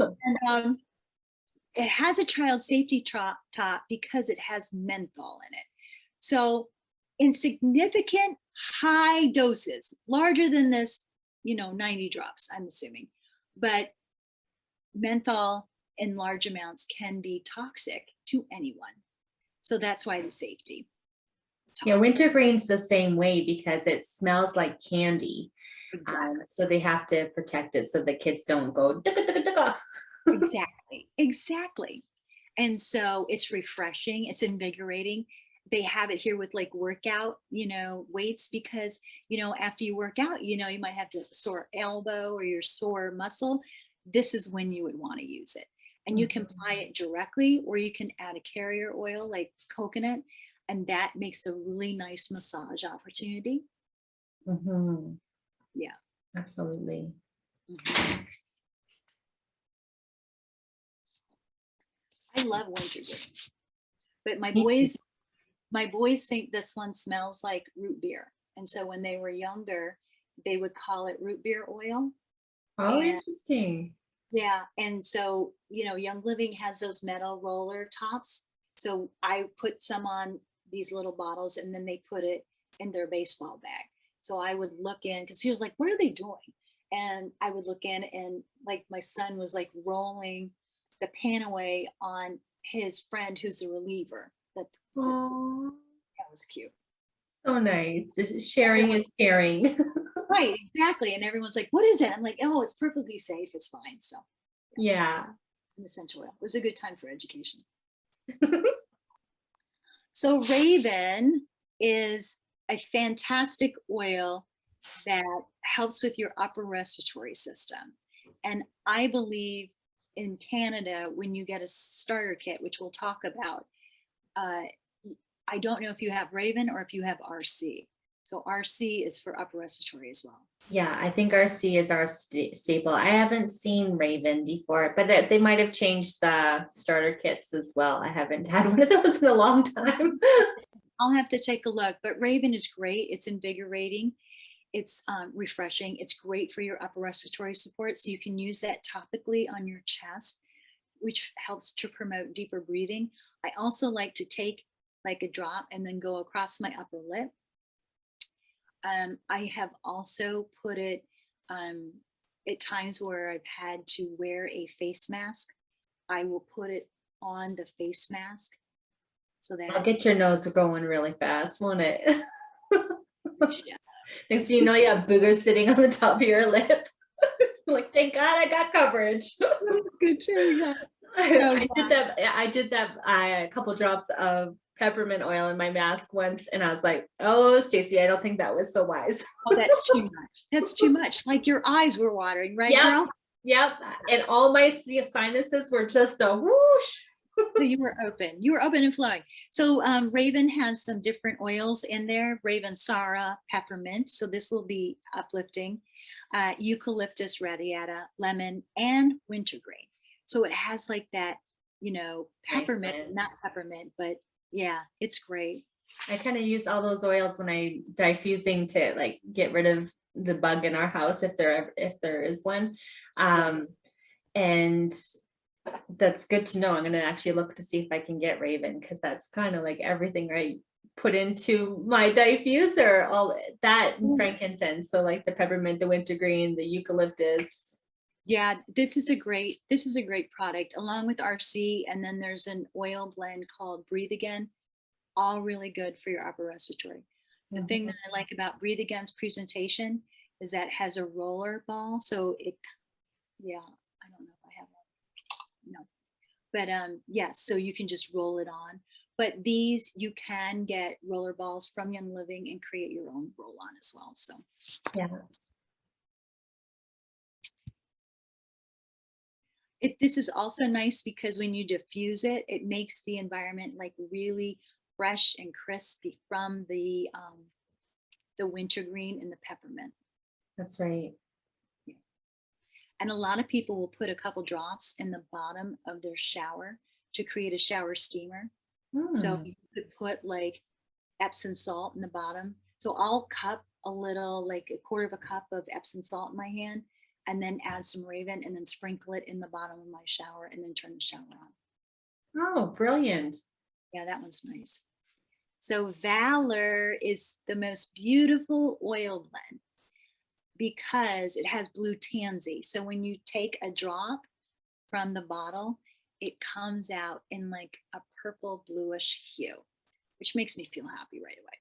And it has a child safety top because it has menthol in it. So in significant high doses, larger than this, 90 drops, I'm assuming, but menthol in large amounts can be toxic to anyone. So that's why the safety. Yeah, wintergreen's the same way because it smells like candy. Exactly. So they have to protect it so the kids don't go Exactly. And so it's refreshing, it's invigorating. They have it here with like workout, weights, because, after you work out, you might have a sore elbow or your sore muscle. This is when you would want to use it. And you can apply it directly, or you can add a carrier oil like coconut, and that makes a really nice massage opportunity. Yeah, absolutely. I love wintergreen, but my boys think this one smells like root beer. And so when they were younger, they would call it root beer oil. Oh, interesting. Yeah. And so, Young Living has those metal roller tops. So I put some on these little bottles, and then they put it in their baseball bag. So I would look in, because he was like, what are they doing? And I would look in, and like my son was like rolling the Panaway on his friend who's the reliever. That was cute. So nice. Sharing is caring. Right, exactly. And everyone's like, what is it? I'm like, oh, it's perfectly safe. It's fine. So yeah. It's an essential oil. It was a good time for education. So Raven is a fantastic oil that helps with your upper respiratory system. And I believe in Canada, when you get a starter kit, which we'll talk about, I don't know if you have Raven or if you have RC. So RC is for upper respiratory as well. Yeah, I think RC is our staple. I haven't seen Raven before, but they might have changed the starter kits as well. I haven't had one of those in a long time. I'll have to take a look, but Raven is great. It's invigorating. It's refreshing. It's great for your upper respiratory support. So you can use that topically on your chest, which helps to promote deeper breathing. I also like to take like a drop and then go across my upper lip. I have also put it at times where I've had to wear a face mask. I will put it on the face mask so that I'll get your nose going really fast, won't it? Yeah, Next it's thing you good. know, you have boogers sitting on the top of your lip. Like, thank God I got coverage. It's good too. Yeah. So I did that. I did that. A couple drops of peppermint oil in my mask once, and I was like, "Oh, Stacey, I don't think that was so wise." oh, that's too much. That's too much. Like your eyes were watering, right, Yep, girl? yep. And all my sinuses were just a whoosh. So you were open. You were open and flowing. So Raven has some different oils in there. Raven Sarah, peppermint. So this will be uplifting. Eucalyptus radiata, lemon, and wintergreen. So it has like that, Nice peppermint, blend. not peppermint, but yeah, it's great. I kind of use all those oils when I diffusing to like get rid of the bug in our house if there is one. And that's good to know. I'm going to actually look to see if I can get Raven, because that's kind of like everything I put into my diffuser, all that and frankincense. So like the peppermint, the wintergreen, the eucalyptus. Yeah, this is a great product along with RC. And then there's an oil blend called Breathe Again, all really good for your upper respiratory. The thing that I like about Breathe Again's presentation is that it has a roller ball. So yeah, I don't know if I have one. No, but yes, so you can just roll it on. But these, you can get roller balls from Young Living and create your own roll on as well. So Yeah. this is also nice because when you diffuse it, it makes the environment like really fresh and crispy from the wintergreen and the peppermint. That's right. And a lot of people will put a couple drops in the bottom of their shower to create a shower steamer. So you could put like Epsom salt in the bottom. So I'll cup a little, like a quarter of a cup of Epsom salt in my hand, and then add some Raven and then sprinkle it in the bottom of my shower and then turn the shower on. Oh, brilliant. Yeah, that one's nice. So Valor is the most beautiful oil blend because it has blue tansy. So when you take a drop from the bottle, it comes out in like a purple bluish hue, which makes me feel happy right away.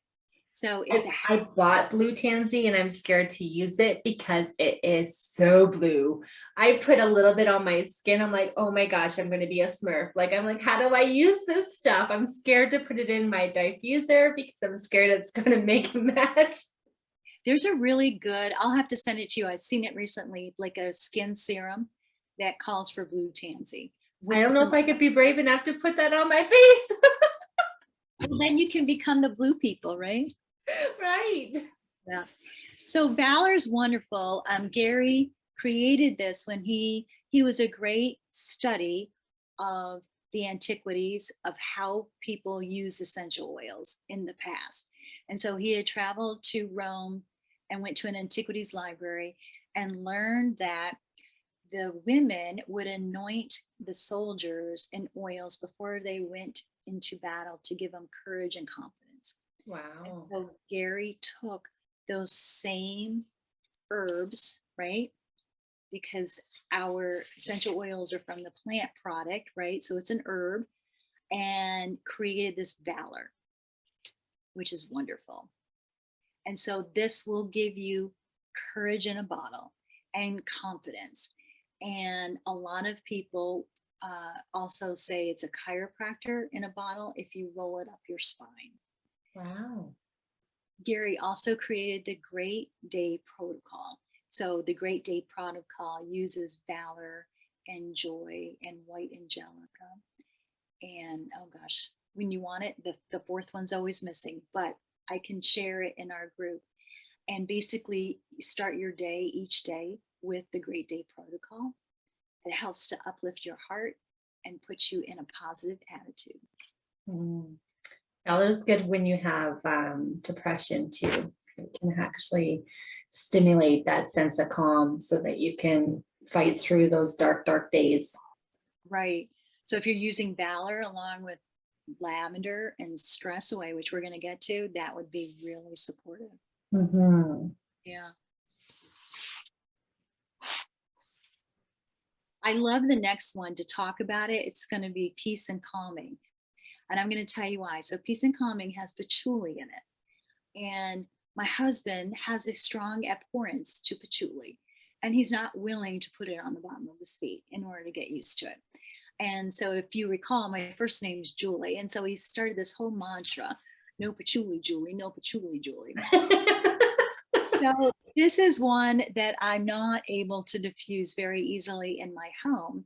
So it's I bought blue tansy and I'm scared to use it because it is so blue. I put a little bit on my skin. I'm like, oh my gosh, I'm going to be a Smurf. Like, I'm like, how do I use this stuff? I'm scared to put it in my diffuser because I'm scared it's going to make a mess. There's a really good, I'll have to send it to you. I've seen it recently, like a skin serum that calls for blue tansy. I don't know if I could be brave enough to put that on my face. Well, then you can become the blue people, right? Right. Yeah. So Valor's wonderful. Gary created this when he was a great study of the antiquities of how people use essential oils in the past. And so he had traveled to Rome and went to an antiquities library and learned that the women would anoint the soldiers in oils before they went into battle to give them courage and confidence. And Wow. so Gary took those same herbs, right? Because our essential oils are from the plant product, right? So it's an herb, and created this Valor, which is wonderful. And so this will give you courage in a bottle and confidence. And a lot of people also say it's a chiropractor in a bottle if you roll it up your spine. Wow. Gary also created the Great Day Protocol. So the Great Day Protocol uses Valor and Joy and White Angelica. And oh gosh, when you want it, the fourth one's always missing, but I can share it in our group. And basically start your day each day with the Great Day Protocol. It helps to uplift your heart and put you in a positive attitude. Valor's good when you have depression too. It can actually stimulate that sense of calm so that you can fight through those dark, dark days. Right. So if you're using Valor along with lavender and Stress Away, which we're going to get to, that would be really supportive. Yeah. I love the next one to talk about it. It's going to be Peace and Calming. And I'm going to tell you why. So Peace and Calming has patchouli in it. And my husband has a strong abhorrence to patchouli, and he's not willing to put it on the bottom of his feet in order to get used to it. And so if you recall, my first name is Julie. And so he started this whole mantra, no patchouli, Julie, no patchouli, Julie. So this is one that I'm not able to diffuse very easily in my home.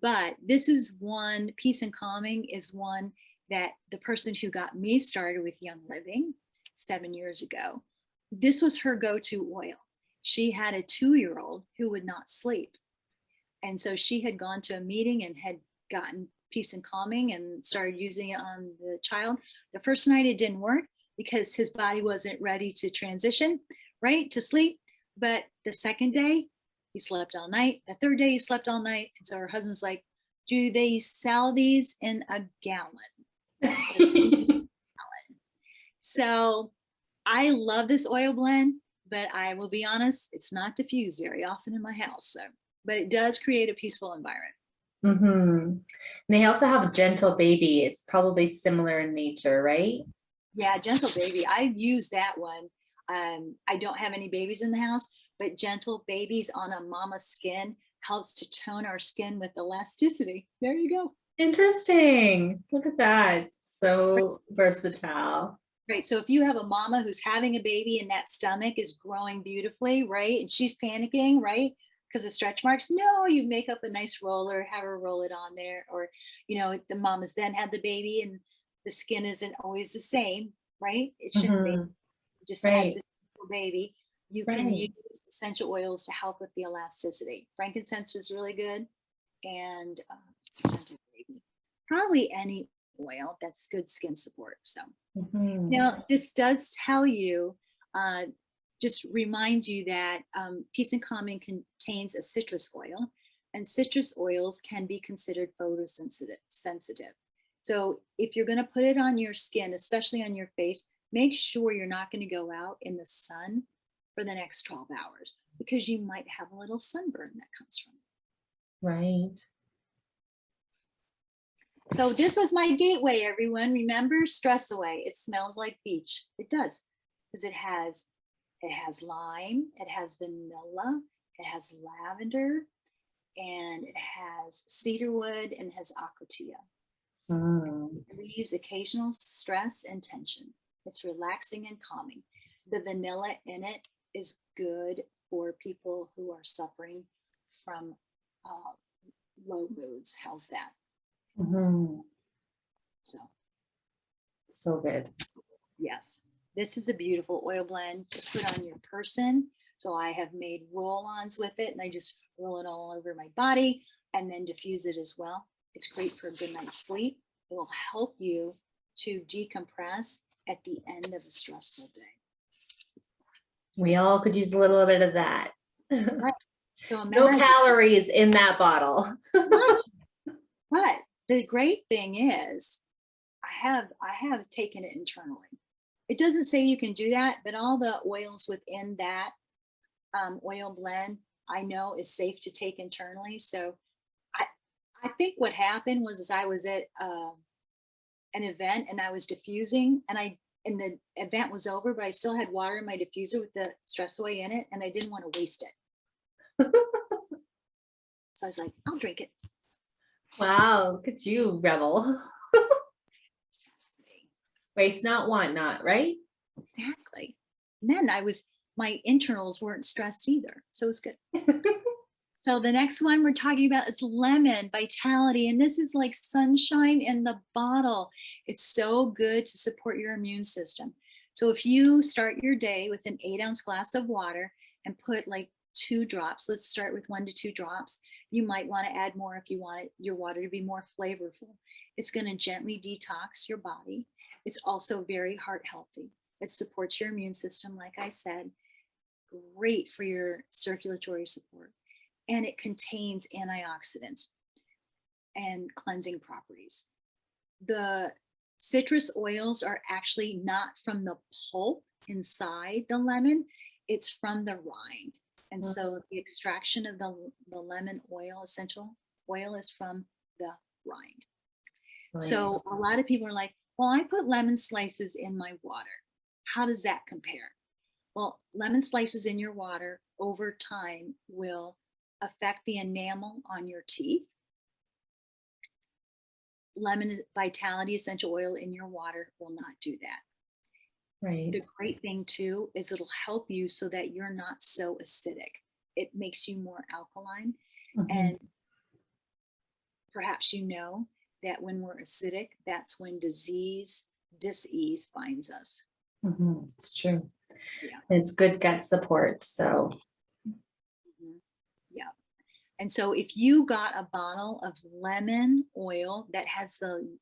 But this is one, peace and calming is one that the person who got me started with Young Living 7 years ago, this was her go-to oil. She had a 2-year-old who would not sleep. And so she had gone to a meeting and had gotten peace and calming and started using it on the child. The first night it didn't work because his body wasn't ready to transition, right, to sleep. But the second day, he slept all night. The third day, he slept all night. And so her husband's like, do they sell these in a gallon? So I love this oil blend, but I will be honest, it's not diffused very often in my house. So, but it does create a peaceful environment. And they also have a gentle baby. It's probably similar in nature, right? Yeah, gentle baby. I use that one. I don't have any babies in the house, but gentle babies on a mama's skin helps to tone our skin with elasticity. There you go. Interesting. Look at that. So versatile. Right. So if you have a mama who's having a baby and that stomach is growing beautifully, right? And she's panicking, right? Because of stretch marks. No, you make up a nice roller, have her roll it on there. Or, the mama's then had the baby and the skin isn't always the same, right? It shouldn't be. You just had Right. this little baby. You can use essential oils to help with the elasticity. Frankincense is really good. And probably any oil that's good skin support. So now this does tell you, just reminds you that peace and calming contains a citrus oil, and citrus oils can be considered photosensitive. So if you're going to put it on your skin, especially on your face, make sure you're not going to go out in the sun for the next 12 hours because you might have a little sunburn that comes from it. Right. So this was my gateway, everyone. Remember, stress away. It smells like beach. It does, because it has lime, it has vanilla, it has lavender, and it has cedarwood, and it has acacia. It relieves occasional stress and tension. It's relaxing and calming. The vanilla in it is good for people who are suffering from low moods. How's that? So good. Yes, this is a beautiful oil blend to put on your person. So I have made roll-ons with it and I just roll it all over my body and then diffuse it as well. It's great for a good night's sleep. It will help you to decompress at the end of a stressful day. We all could use a little bit of that. Right. So no calories in that bottle. But the great thing is I have taken it internally. It doesn't say you can do that, but all the oils within that oil blend I know is safe to take internally. So I think what happened was I was at an event and I was diffusing and the event was over, but I still had water in my diffuser with the stress away in it and I didn't want to waste it. So I was like, I'll drink it. Wow, look at you, rebel. Waste not, want not, right? Exactly. And then my internals weren't stressed either. So it's good. So the next one we're talking about is lemon vitality. And this is like sunshine in the bottle. It's so good to support your immune system. So if you start your day with an 8-ounce glass of water and put like 2 drops, let's start with 1 to 2 drops. You might want to add more if you want your water to be more flavorful. It's going to gently detox your body. It's also very heart healthy. It supports your immune system, like I said, great for your circulatory support. And it contains antioxidants and cleansing properties. The citrus oils are actually not from the pulp inside the lemon, it's from the rind. And so the extraction of the lemon oil, essential oil, is from the rind. So a lot of people are like, well, I put lemon slices in my water. How does that compare? Well, lemon slices in your water over time will affect the enamel on your teeth. Lemon vitality essential oil in your water will not do that. Right. The great thing too is it'll help you so that you're not so acidic. It makes you more alkaline. Mhm. And perhaps you know that when we're acidic, that's when disease finds us. It's true. Yeah. It's good gut support. So, Mhm. Yeah. And so if you got a bottle of lemon oil that has the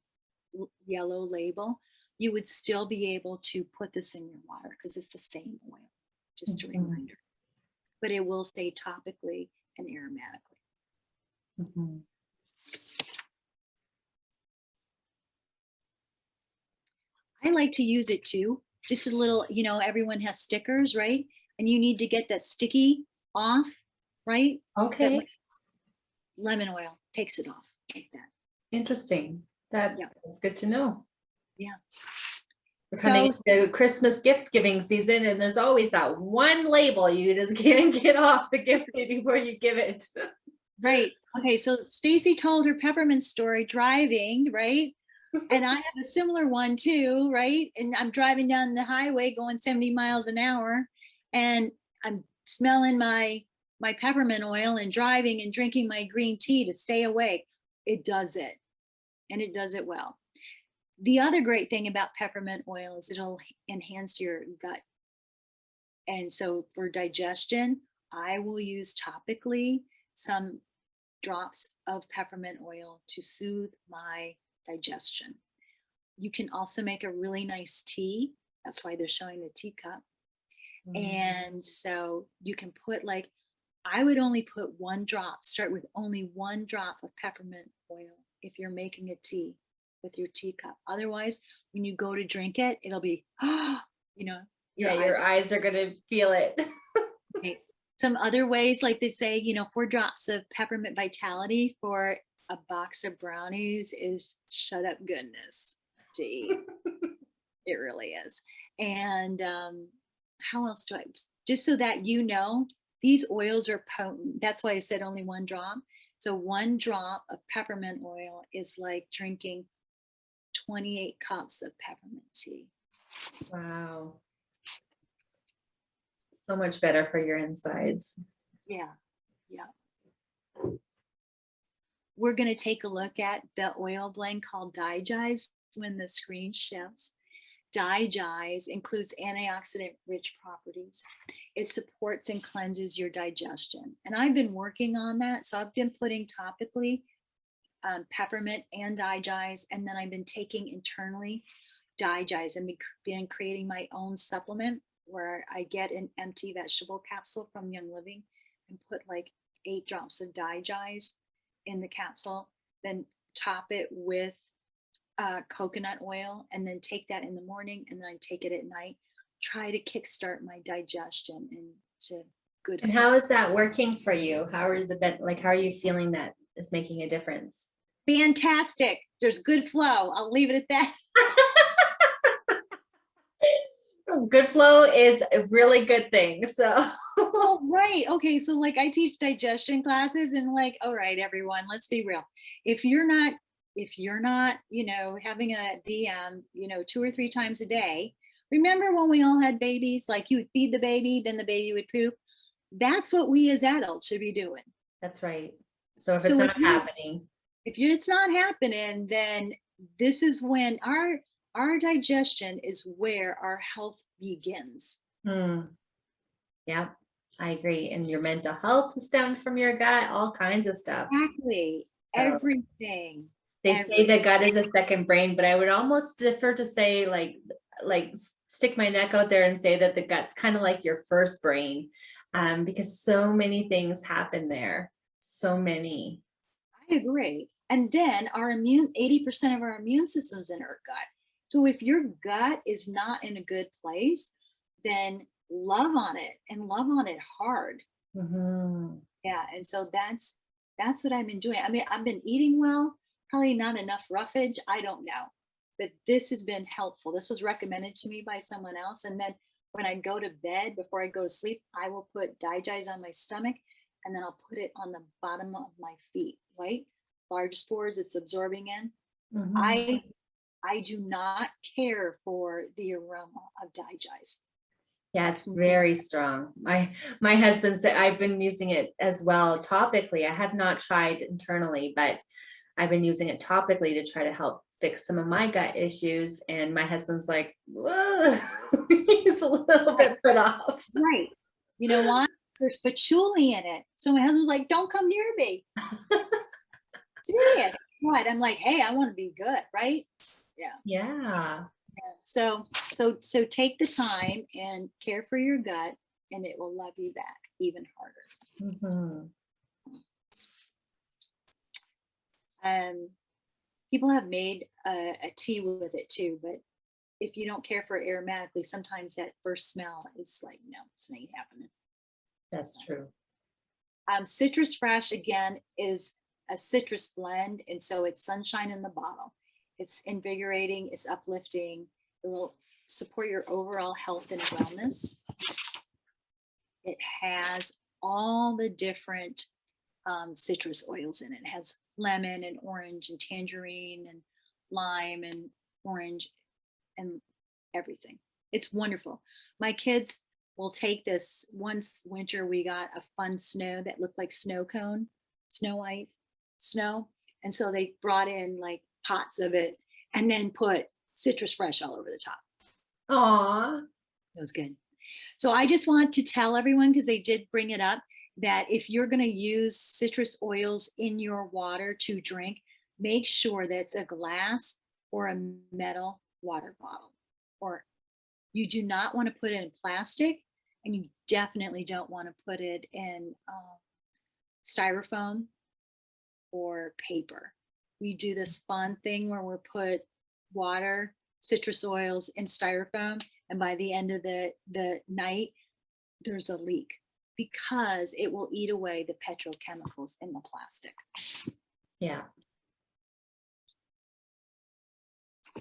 yellow label, you would still be able to put this in your water because it's the same oil. Just a mhm, reminder. But it will say topically and aromatically. mhm. I like to use it too. Just a little, everyone has stickers, right? And you need to get that sticky off, right? But Okay. lemon oil takes it off like that. Interesting. Yeah. That's good to know. Yeah. We're coming So into Christmas gift giving season, and there's always that one label you just can't get off the gift before you give it. right. Okay. So Stacy told her peppermint story driving, right? And I have a similar one too, right? And I'm driving down the highway going 70 miles an hour, and I'm smelling my peppermint oil and driving and drinking my green tea to stay awake. It does it, and it does it well. The other great thing about peppermint oil is it'll enhance your gut. And so for digestion, I will use topically some drops of peppermint oil to soothe my digestion. You can also make a really nice tea. That's why they're showing the teacup. Mm, And so you can put I would only put one drop, start with only one drop of peppermint oil if you're making a tea with your teacup. Otherwise, when you go to drink it, it'll be, yeah, your your eyes are eyes are gonna feel it. right. Some other ways, like they say, 4 drops of peppermint vitality for a box of brownies is shut up goodness to eat. It really is. And how else do I, just so that these oils are potent. That's why I said only one drop. So 1 drop of peppermint oil is like drinking 28 cups of peppermint tea. Wow. So much better for your insides. Yeah. Yeah. We're going to take a look at the oil blend called Digize when the screen shifts. Digize includes antioxidant rich properties. It supports and cleanses your digestion. And I've been working on that. So I've been putting topically peppermint and Digize, and then I've been taking internally Digize and been creating my own supplement where I get an empty vegetable capsule from Young Living and put like 8 drops of Digize in the capsule, then top it with coconut oil, and then take that in the morning, and then I take it at night. Try to kickstart my digestion into good And flow. how is that working for you? How are you feeling that is making a difference? Fantastic. There's good flow. I'll leave it at that. Good flow is a really good thing. So Oh, right. Okay. So I teach digestion classes, and all right, everyone, let's be real. If you're not, having a DM, 2 or 3 times a day, remember when we all had babies, you would feed the baby, then the baby would poop. That's what we as adults should be doing. that's right. So if it's So not happening, if it's not happening, then this is when our digestion is where our health begins. hmm, yeah, I agree. And your mental health is stemmed from your gut, all kinds of stuff. Exactly. So Everything. they say Every the gut is a second brain, but I would almost defer to say stick my neck out there and say that the gut's kind of like your first brain, because so many things happen there. So many. I agree. And then 80% of our immune system's in our gut. So if your gut is not in a good place, then love on it, and love on it hard. Mhm. Yeah. And so that's what I've been doing. I mean, I've been eating well, probably not enough roughage. I don't know. But this has been helpful. This was recommended to me by someone else. And then when I go to bed, before I go to sleep, I will put digize on my stomach, and then I'll put it on the bottom of my feet, right? Large pores it's absorbing in. Mhm. I do not care for the aroma of digize. Yeah, it's That's very strong. My husband said I've been using it as well topically. I have not tried internally, but I've been using it topically to try to help fix some of my gut issues. And my husband's like, whoa, he's a little right, bit put off. right. You know why? There's patchouli in it. So my husband's like, don't come near me. Serious. What? I'm like, hey, I want to be good, right? Yeah. Yeah. So take the time and care for your gut, and it will love you back even harder. Mhm. People have made a tea with it too, but if you don't care for it aromatically, sometimes that first smell is like, no, it's not happening. That's true. Citrus Fresh, again, is a citrus blend, and so it's sunshine in the bottle. It's invigorating, it's uplifting, it will support your overall health and wellness. It has all the different citrus oils in it. It has lemon and orange and tangerine and lime and orange and everything. It's wonderful. My kids will take this. Once winter, we got a fun snow that looked like snow cone, snow ice, snow. And so they brought in like pots of it and then put Citrus Fresh all over the top. Aw. It was good. So I just want to tell everyone, because they did bring it up, that if you're going to use citrus oils in your water to drink, make sure that it's a glass or a metal water bottle. Or you do not want to put it in plastic, and you definitely don't want to put it in styrofoam or paper. We do this fun thing where we put water, citrus oils in styrofoam, and by the end of the night, there's a leak because it will eat away the petrochemicals in the plastic. Yeah.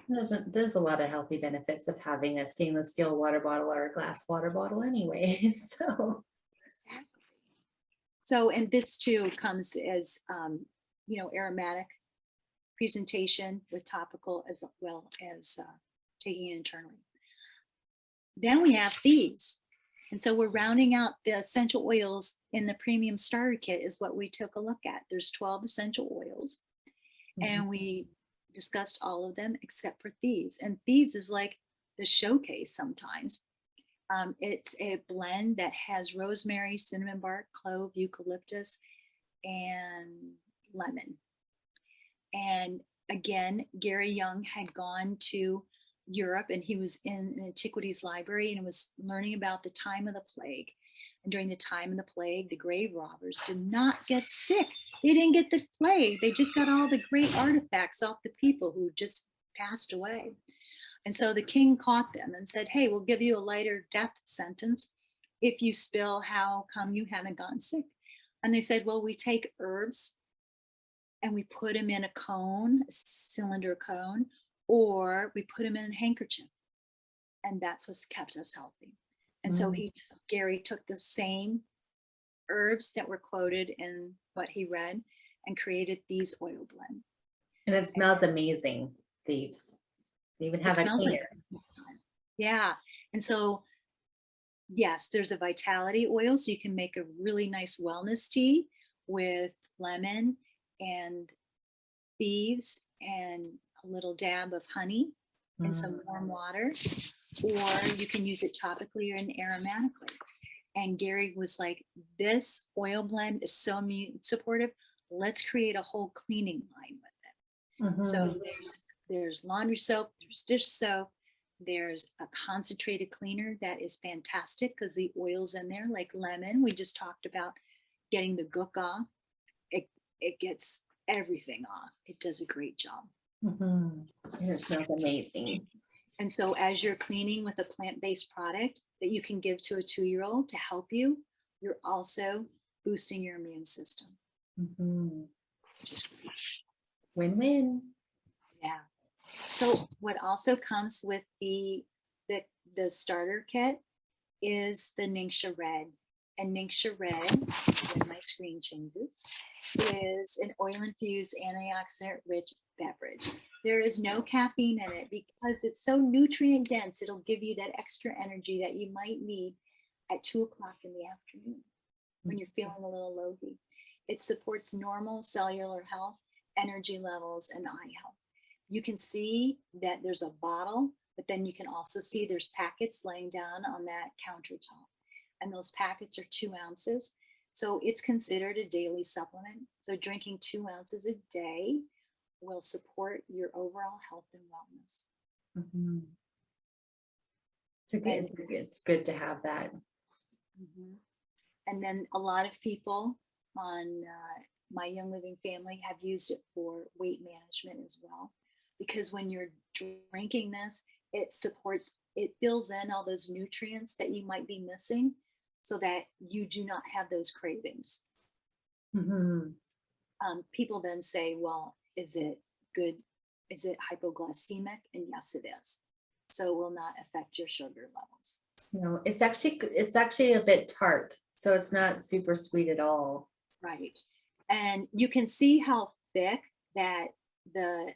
There's a lot of healthy benefits of having a stainless steel water bottle or a glass water bottle anyway. So Exactly. So, and this too comes as, aromatic presentation with topical as well as taking it internally. Then we have these. And so we're rounding out the essential oils in the premium starter kit is what we took a look at. There's 12 essential oils, and we discussed all of them except for thieves. And thieves is like the showcase sometimes. It's a blend that has rosemary, cinnamon bark, clove, eucalyptus, and lemon. And again, Gary Young had gone to Europe, and he was in an antiquities library and was learning about the time of the plague. And during the time of the plague, the grave robbers did not get sick. They didn't get the plague. They just got all the great artifacts off the people who just passed away. And so the king caught them and said, hey, we'll give you a lighter death sentence if you spill how come you haven't gotten sick. And they said, well, we take herbs and we put them in a cone, a cylinder cone, or we put them in a handkerchief. And that's what's kept us healthy. And so Gary took the same herbs that were quoted in what he read and created these oil blend. and it smells amazing, thieves. They even It have a smells like cleaner. Christmas time. Yeah. And so, yes, there's a vitality oil. So you can make a really nice wellness tea with lemon and thieves and a little dab of honey and some warm water, or you can use it topically or aromatically. And Gary was like, this oil blend is so immune supportive. Let's create a whole cleaning line with it. So there's laundry soap, there's dish soap, there's a concentrated cleaner that is fantastic because the oils in there, like lemon, we just talked about getting the gook off. It gets everything off. It does a great job. And it smells amazing. And so as you're cleaning with a plant-based product that you can give to a 2-year-old to help you, you're also boosting your immune system. Just win-win. Yeah. So what also comes with the starter kit is the Ningxia Red. And Ningxia Red, when my screen changes, is an oil-infused antioxidant rich beverage. There is no caffeine in it because it's so nutrient dense. It'll give you that extra energy that you might need at 2 o'clock in the afternoon when you're feeling a little logy. It supports normal cellular health, energy levels, and eye health. You can see that there's a bottle, but then you can also see there's packets laying down on that countertop. And those packets are 2 ounces. So it's considered a daily supplement. So drinking 2 ounces a day will support your overall health and wellness. Mm-hmm. It's good to have that. Mm-hmm. And then a lot of people on my Young Living family have used it for weight management as well. Because when you're drinking this, it fills in all those nutrients that you might be missing so that you do not have those cravings. Mm-hmm. People then say, well, is it good? Is it hypoglycemic? And yes, it is. So it will not affect your sugar levels. No, it's actually a bit tart. So it's not super sweet at all. Right. And you can see how thick that the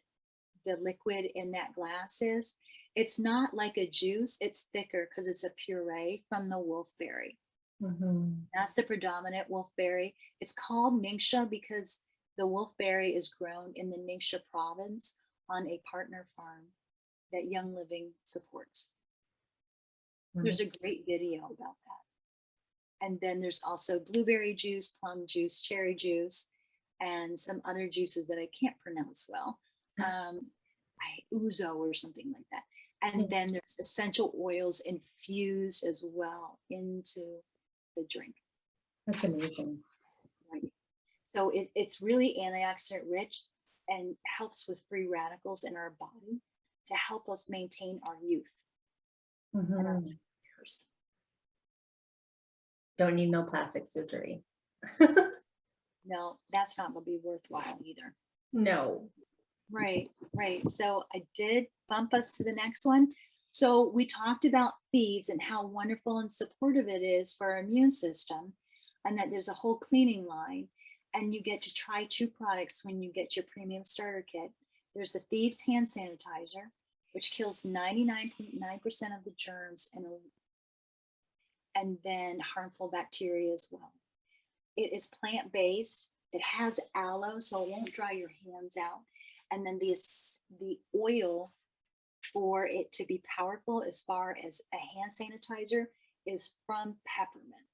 liquid in that glass is. It's not like a juice, it's thicker because it's a puree from the wolfberry. Mm-hmm. That's the predominant wolfberry. It's called Ningxia because the wolfberry is grown in the Ningxia province on a partner farm that Young Living supports. There's a great video about that. And then there's also blueberry juice, plum juice, cherry juice, and some other juices that I can't pronounce well. Ouzo or something like that. And then there's essential oils infused as well into the drink. That's amazing. Right. So it's really antioxidant rich and helps with free radicals in our body to help us maintain our youth. Mm-hmm. And our years. Don't need no plastic surgery. No, that's not going to be worthwhile either. No. Right, right. So I did bump us to the next one. So we talked about thieves and how wonderful and supportive it is for our immune system, and that there's a whole cleaning line, and you get to try 2 products when you get your premium starter kit. There's the Thieves hand sanitizer, which kills 99.9% of the germs and then harmful bacteria as well. It is plant-based. It has aloe, so it won't dry your hands out. And then the oil for it to be powerful as far as a hand sanitizer is from peppermint.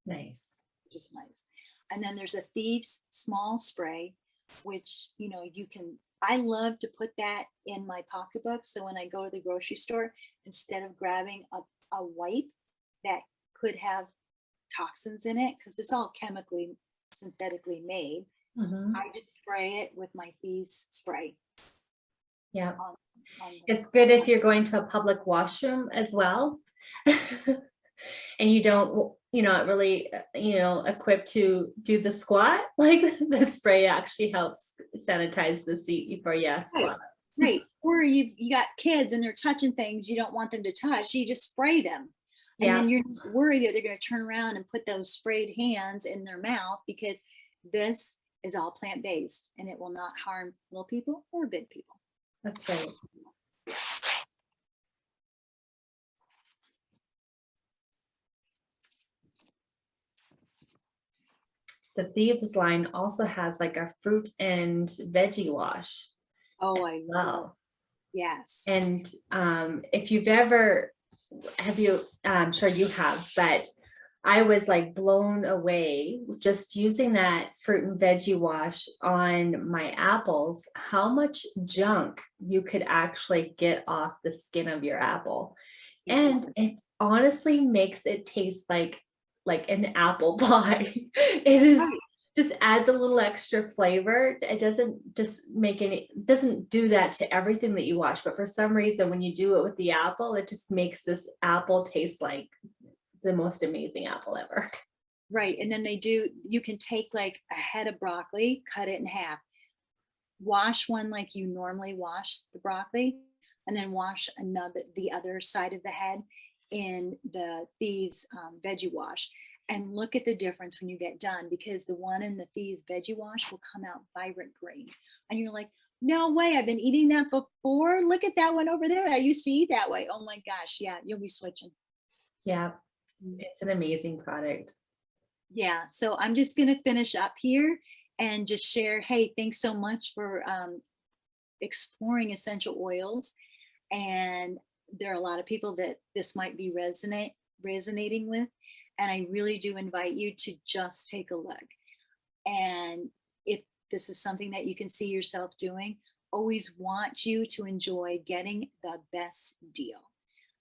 Nice. Which is nice. And then there's a Thieves small spray, which, you can, I love to put that in my pocketbook. So when I go to the grocery store, instead of grabbing a wipe that could have toxins in it, because it's all synthetically made, Mm-hmm. I just spray it with my Thieves spray. Yeah. It's good if you're going to a public washroom as well. And you're not really, equipped to do the squat. Like the spray actually helps sanitize the seat before you squat. Right. Or you got kids and they're touching things you don't want them to touch. You just spray them. And then you're not worried that they're going to turn around and put those sprayed hands in their mouth, because this is all plant-based and it will not harm little people or big people. That's right. The Thieves line also has like a fruit and veggie wash. Oh, I love. Yes. And if you've I'm sure you have, but I was like blown away just using that fruit and veggie wash on my apples, how much junk you could actually get off the skin of your apple. And it honestly makes it taste like an apple pie. It is just adds a little extra flavor. It doesn't doesn't do that to everything that you wash, but for some reason when you do it with the apple, it just makes this apple taste like the most amazing apple ever. Right. And then you can take like a head of broccoli, cut it in half, wash one like you normally wash the broccoli, and then wash the other side of the head. in the Thieves Veggie Wash and look at the difference when you get done, because the one in the Thieves Veggie Wash will come out vibrant green. And you're like, no way, I've been eating that before. Look at that one over there. I used to eat that way. Oh my gosh. Yeah, you'll be switching. Yeah, it's an amazing product. Yeah, so I'm just going to finish up here and just share, hey, thanks so much for exploring essential oils. And there are a lot of people that this might be resonating with. And I really do invite you to just take a look. And if this is something that you can see yourself doing, always want you to enjoy getting the best deal.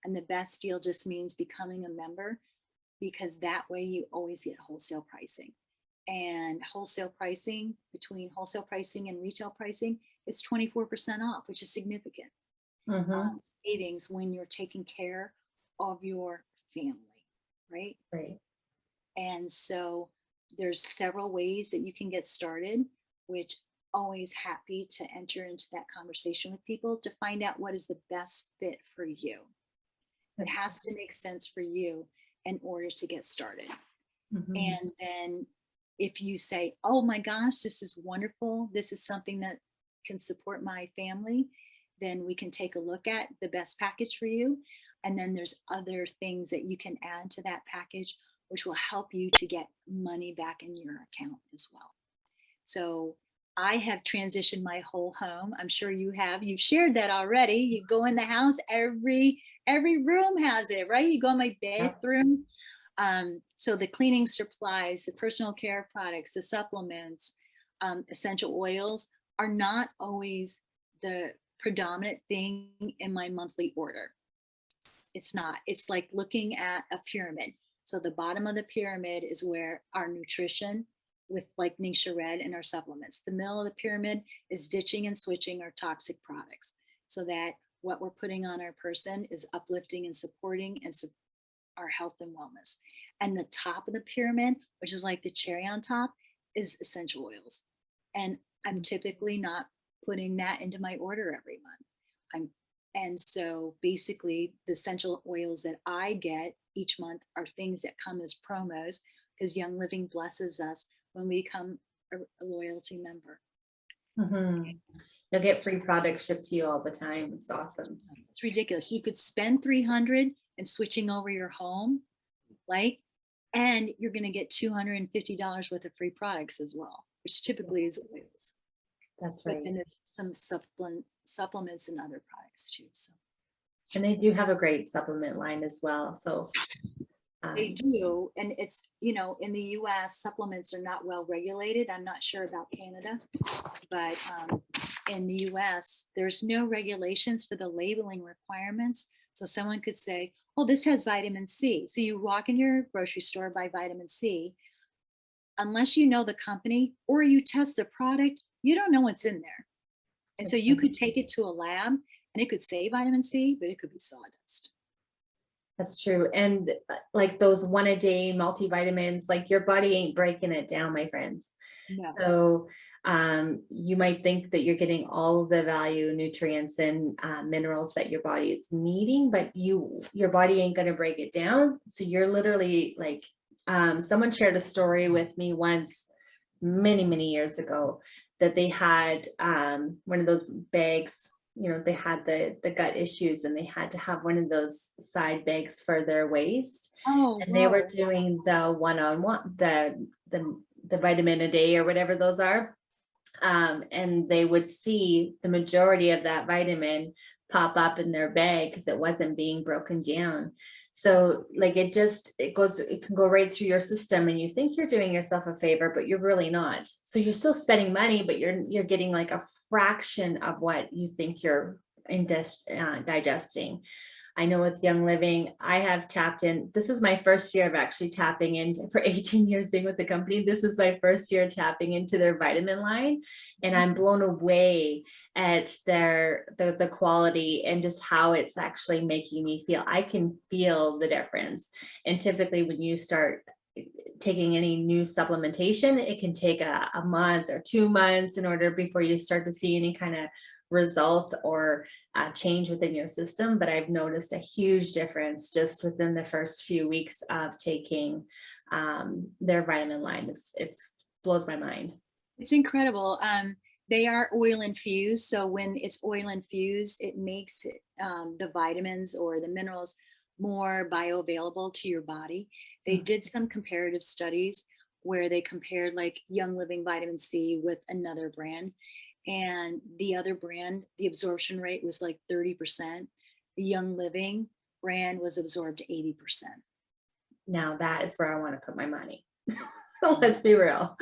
And the best deal just means becoming a member, because that way you always get wholesale pricing. And wholesale pricing, between wholesale pricing and retail pricing, is 24% off, which is significant savings when you're taking care of your family, right? Right. And so there's several ways that you can get started, which always happy to enter into that conversation with people to find out what is the best fit for you. It has to make sense for you in order to get started. And then if you say, oh my gosh, this is wonderful, this is something that can support my family, then we can take a look at the best package for you. And then there's other things that you can add to that package, which will help you to get money back in your account as well. So I have transitioned my whole home. I'm sure you have. You've shared that already. You go in the house, every room has it, right? You go in my bathroom. So the cleaning supplies, the personal care products, the supplements, essential oils are not always the predominant thing in my monthly order. It's not. It's like looking at a pyramid. So the bottom of the pyramid is where our nutrition with like Ningxia Red and our supplements. The middle of the pyramid is ditching and switching our toxic products, so that what we're putting on our person is uplifting and supporting and our health and wellness. And the top of the pyramid, which is like the cherry on top, is essential oils. And I'm typically not putting that into my order every month. And so basically the essential oils that I get each month are things that come as promos, because Young Living blesses us when we become a loyalty member. You'll get free products shipped to you all the time. It's awesome. It's ridiculous. You could spend $300 and switching over your home, and you're going to get $250 worth of free products as well, which typically is oils. That's right. And there's some supplements and other products too. So. And they do have a great supplement line as well. So they do. And it's, in the US, supplements are not well regulated. I'm not sure about Canada, but in the US, there's no regulations for the labeling requirements. So someone could say, oh, this has vitamin C. So you walk in your grocery store, buy vitamin C. Unless you know the company or you test the product, you don't know what's in there. And so you could take it to a lab and it could say vitamin C, but it could be sawdust. That's true. And like those 1-a-day multivitamins, like your body ain't breaking it down, my friends. No. So you might think that you're getting all of the value, nutrients and minerals that your body is needing, but your body ain't going to break it down. So you're literally like, someone shared a story with me once, many years ago, that they had one of those bags, they had the gut issues and they had to have one of those side bags for their waist. And they were doing the one-on-one, the vitamin a day or whatever those are. And they would see the majority of that vitamin pop up in their bag because it wasn't being broken down. So like it can go right through your system and you think you're doing yourself a favor, but you're really not. So you're still spending money, but you're getting like a fraction of what you think you're digesting. I know with Young Living, I have tapped in. This is my first year of actually tapping in for 18 years being with the company. This is my first year tapping into their vitamin line. And I'm blown away at the quality and just how it's actually making me feel. I can feel the difference. And typically when you start taking any new supplementation, it can take a month or 2 months before you start to see any kind of results or change within your system, but I've noticed a huge difference just within the first few weeks of taking their vitamin line. It's blows my mind. It's incredible. They are oil infused. So when it's oil infused, it makes it, the vitamins or the minerals more bioavailable to your body. They did some comparative studies where they compared like Young Living vitamin C with another brand. And the other brand, the absorption rate was like 30%. The Young Living brand was absorbed 80%. Now that is where I want to put my money. Let's be real.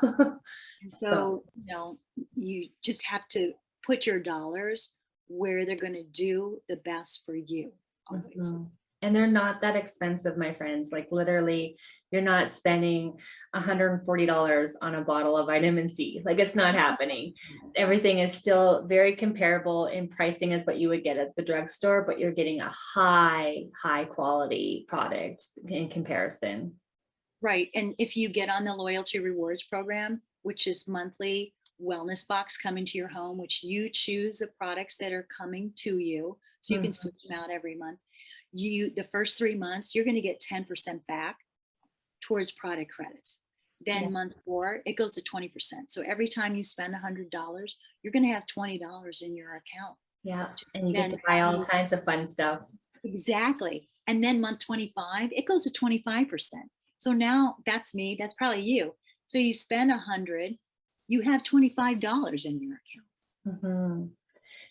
And So, so, you just have to put your dollars where they're going to do the best for you always. mhm. And they're not that expensive, my friends. Like literally, you're not spending $140 on a bottle of vitamin C. Like it's not happening. Everything is still very comparable in pricing as what you would get at the drugstore, but you're getting a high quality product in comparison. Right. And if you get on the loyalty rewards program, which is monthly wellness box coming to your home, which you choose the products that are coming to you, so you can Mhm. switch them out every month. The first 3 months, you're going to get 10% back towards product credits. Yeah. Then month 4, it goes to 20%. So every time you spend $100, you're going to have $20 in your account Yeah. to And you get then to buy all use. kinds of fun stuff. Exactly. And then month 25, it goes to 25%. So now that's me, that's probably you. So you spend 100, you have $25 in your account. Mhm.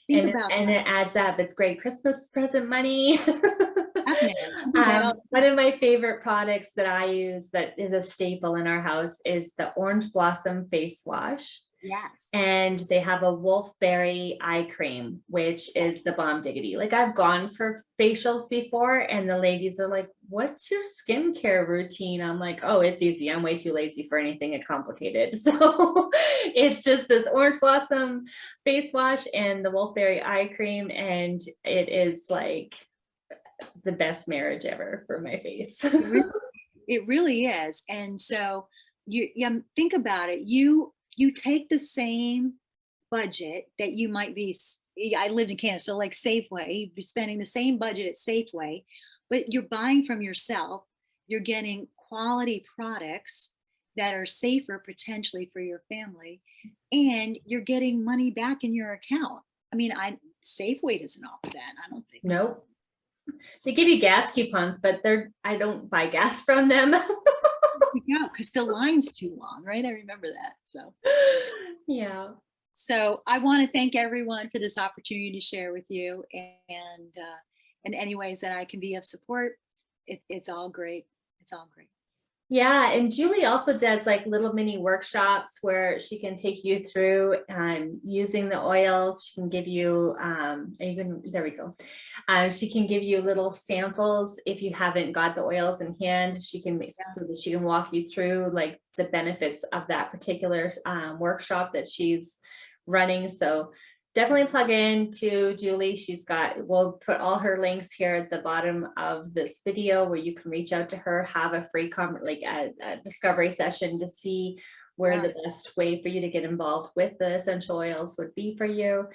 Think about And that. it adds up. It's great Christmas present money. Definitely. I do that all the One of my favorite products that I use that is a staple in our house is the Orange Blossom Face Wash. Yes. And they have a wolfberry eye cream, which is the bomb diggity. Like I've gone for facials before, and the ladies are like, "What's your skincare routine?" I'm like, "Oh, it's easy. I'm way too lazy for anything complicated." So it's just this orange blossom face wash and the wolfberry eye cream, and it is like the best marriage ever for my face. It really, it really is. And so think about it. You take the same budget that you might be. I lived in Canada, so like Safeway, you'd be spending the same budget at Safeway, but you're buying from yourself. You're getting quality products that are safer potentially for your family, and you're getting money back in your account. I mean, I Safeway doesn't offer that. I don't think so. Nope. They give you gas coupons, but I don't buy gas from them. Yeah, because the line's too long, right? I remember that. Yeah. So I want to thank everyone for this opportunity to share with you, and in any ways that I can be of support. It's all great. It's all great. Yeah, and Julie also does like little mini workshops where she can take you through using the oils. She can give you, even there we go. She can give you little samples if you haven't got the oils in hand. She can make Yeah. so that she can walk you through like the benefits of that particular workshop that she's running. So definitely plug in to Julie. We'll put all her links here at the bottom of this video where you can reach out to her, have a free a discovery session to see where Yeah. the best way for you to get involved with the essential oils would be for you.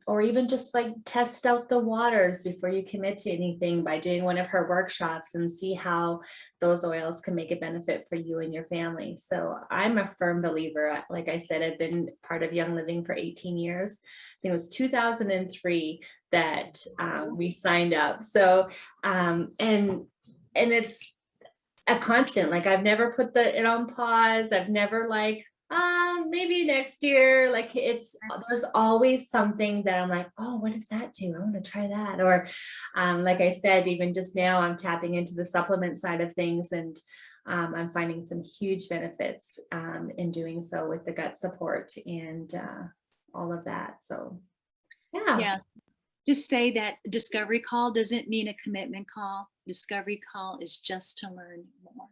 Or even just like test out the waters before you commit to anything by doing one of her workshops and see how those oils can make a benefit for you and your family. So I'm a firm believer. Like I said, I've been part of Young Living for 18 years. I think it was 2003 that we signed up. So and it's a constant. Like I've never put it on pause. I've never like maybe next year. Like there's always something that I'm like, oh, what does that do? I want to try that. Or like I said, even just now I'm tapping into the supplement side of things, and I'm finding some huge benefits in doing so with the gut support and all of that. So yeah. Yeah. Just say that discovery call doesn't mean a commitment call. Discovery call is just to learn more.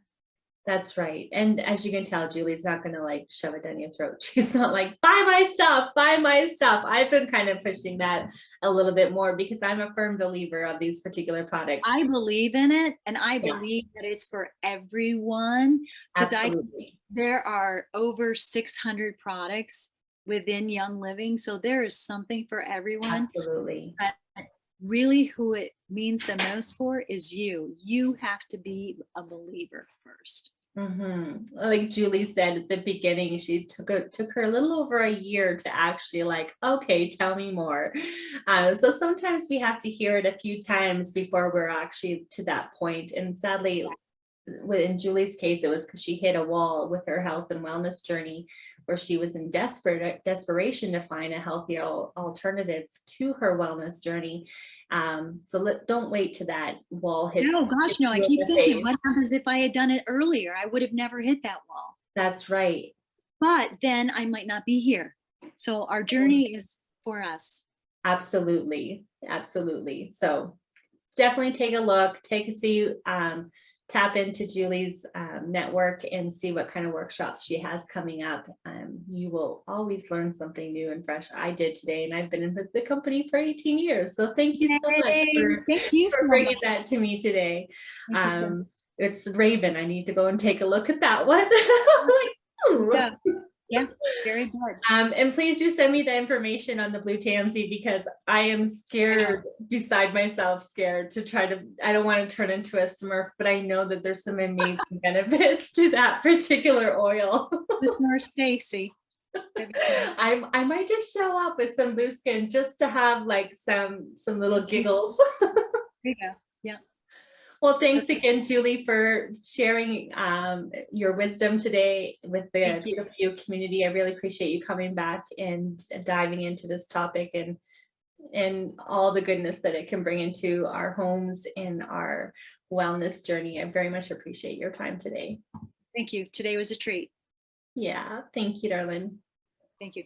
That's right. And as you can tell, Julie's not going to like shove it down your throat. She's not like, buy my stuff, buy my stuff. I've been kind of pushing that a little bit more because I'm a firm believer of these particular products. I believe in it, and I Yeah. believe that it's for everyone, because Absolutely. there are over 600 products within Young Living. So there is something for everyone. Absolutely. But really who it means the most for is you. You have to be a believer first. Like Julie said at the beginning, she took her a little over a year to actually like, okay, tell me more. So sometimes we have to hear it a few times before we're actually to that point. And sadly, in Julie's case, it was because she hit a wall with her health and wellness journey, where she was in desperation to find a healthier alternative to her wellness journey. So don't wait till that wall hits No, gosh, no. I you in keep the thinking, face. what happens if I had done it earlier? I would have never hit that wall. That's right. But then I might not be here. So our journey is for us. Absolutely. Absolutely. So definitely take a look, take a see, tap into Julie's network and see what kind of workshops she has coming up. You will always learn something new and fresh. I did today, and I've been in the company for 18 years. So thank you so much Yay. Thank you for so bringing much. that to me today. Thank you so much. It's Raven. I need to go and take a look at that one. Like, ooh. Yeah. Yeah. Very good. And please do send me the information on the blue tansy, because I am scared, beside myself, scared to try to, I don't want to turn into a Smurf, but I know that there's some amazing benefits to that particular oil. Miss Nurse Stacy. I might just show up with some blue skin just to have like some little giggles. There you go. Yeah. Well, thanks again, Julie, for sharing your wisdom today with the Thank you. Beautiful community. I really appreciate you coming back and diving into this topic and all the goodness that it can bring into our homes and our wellness journey. I very much appreciate your time today. Thank you. Today was a treat. Yeah, thank you, darling. Thank you.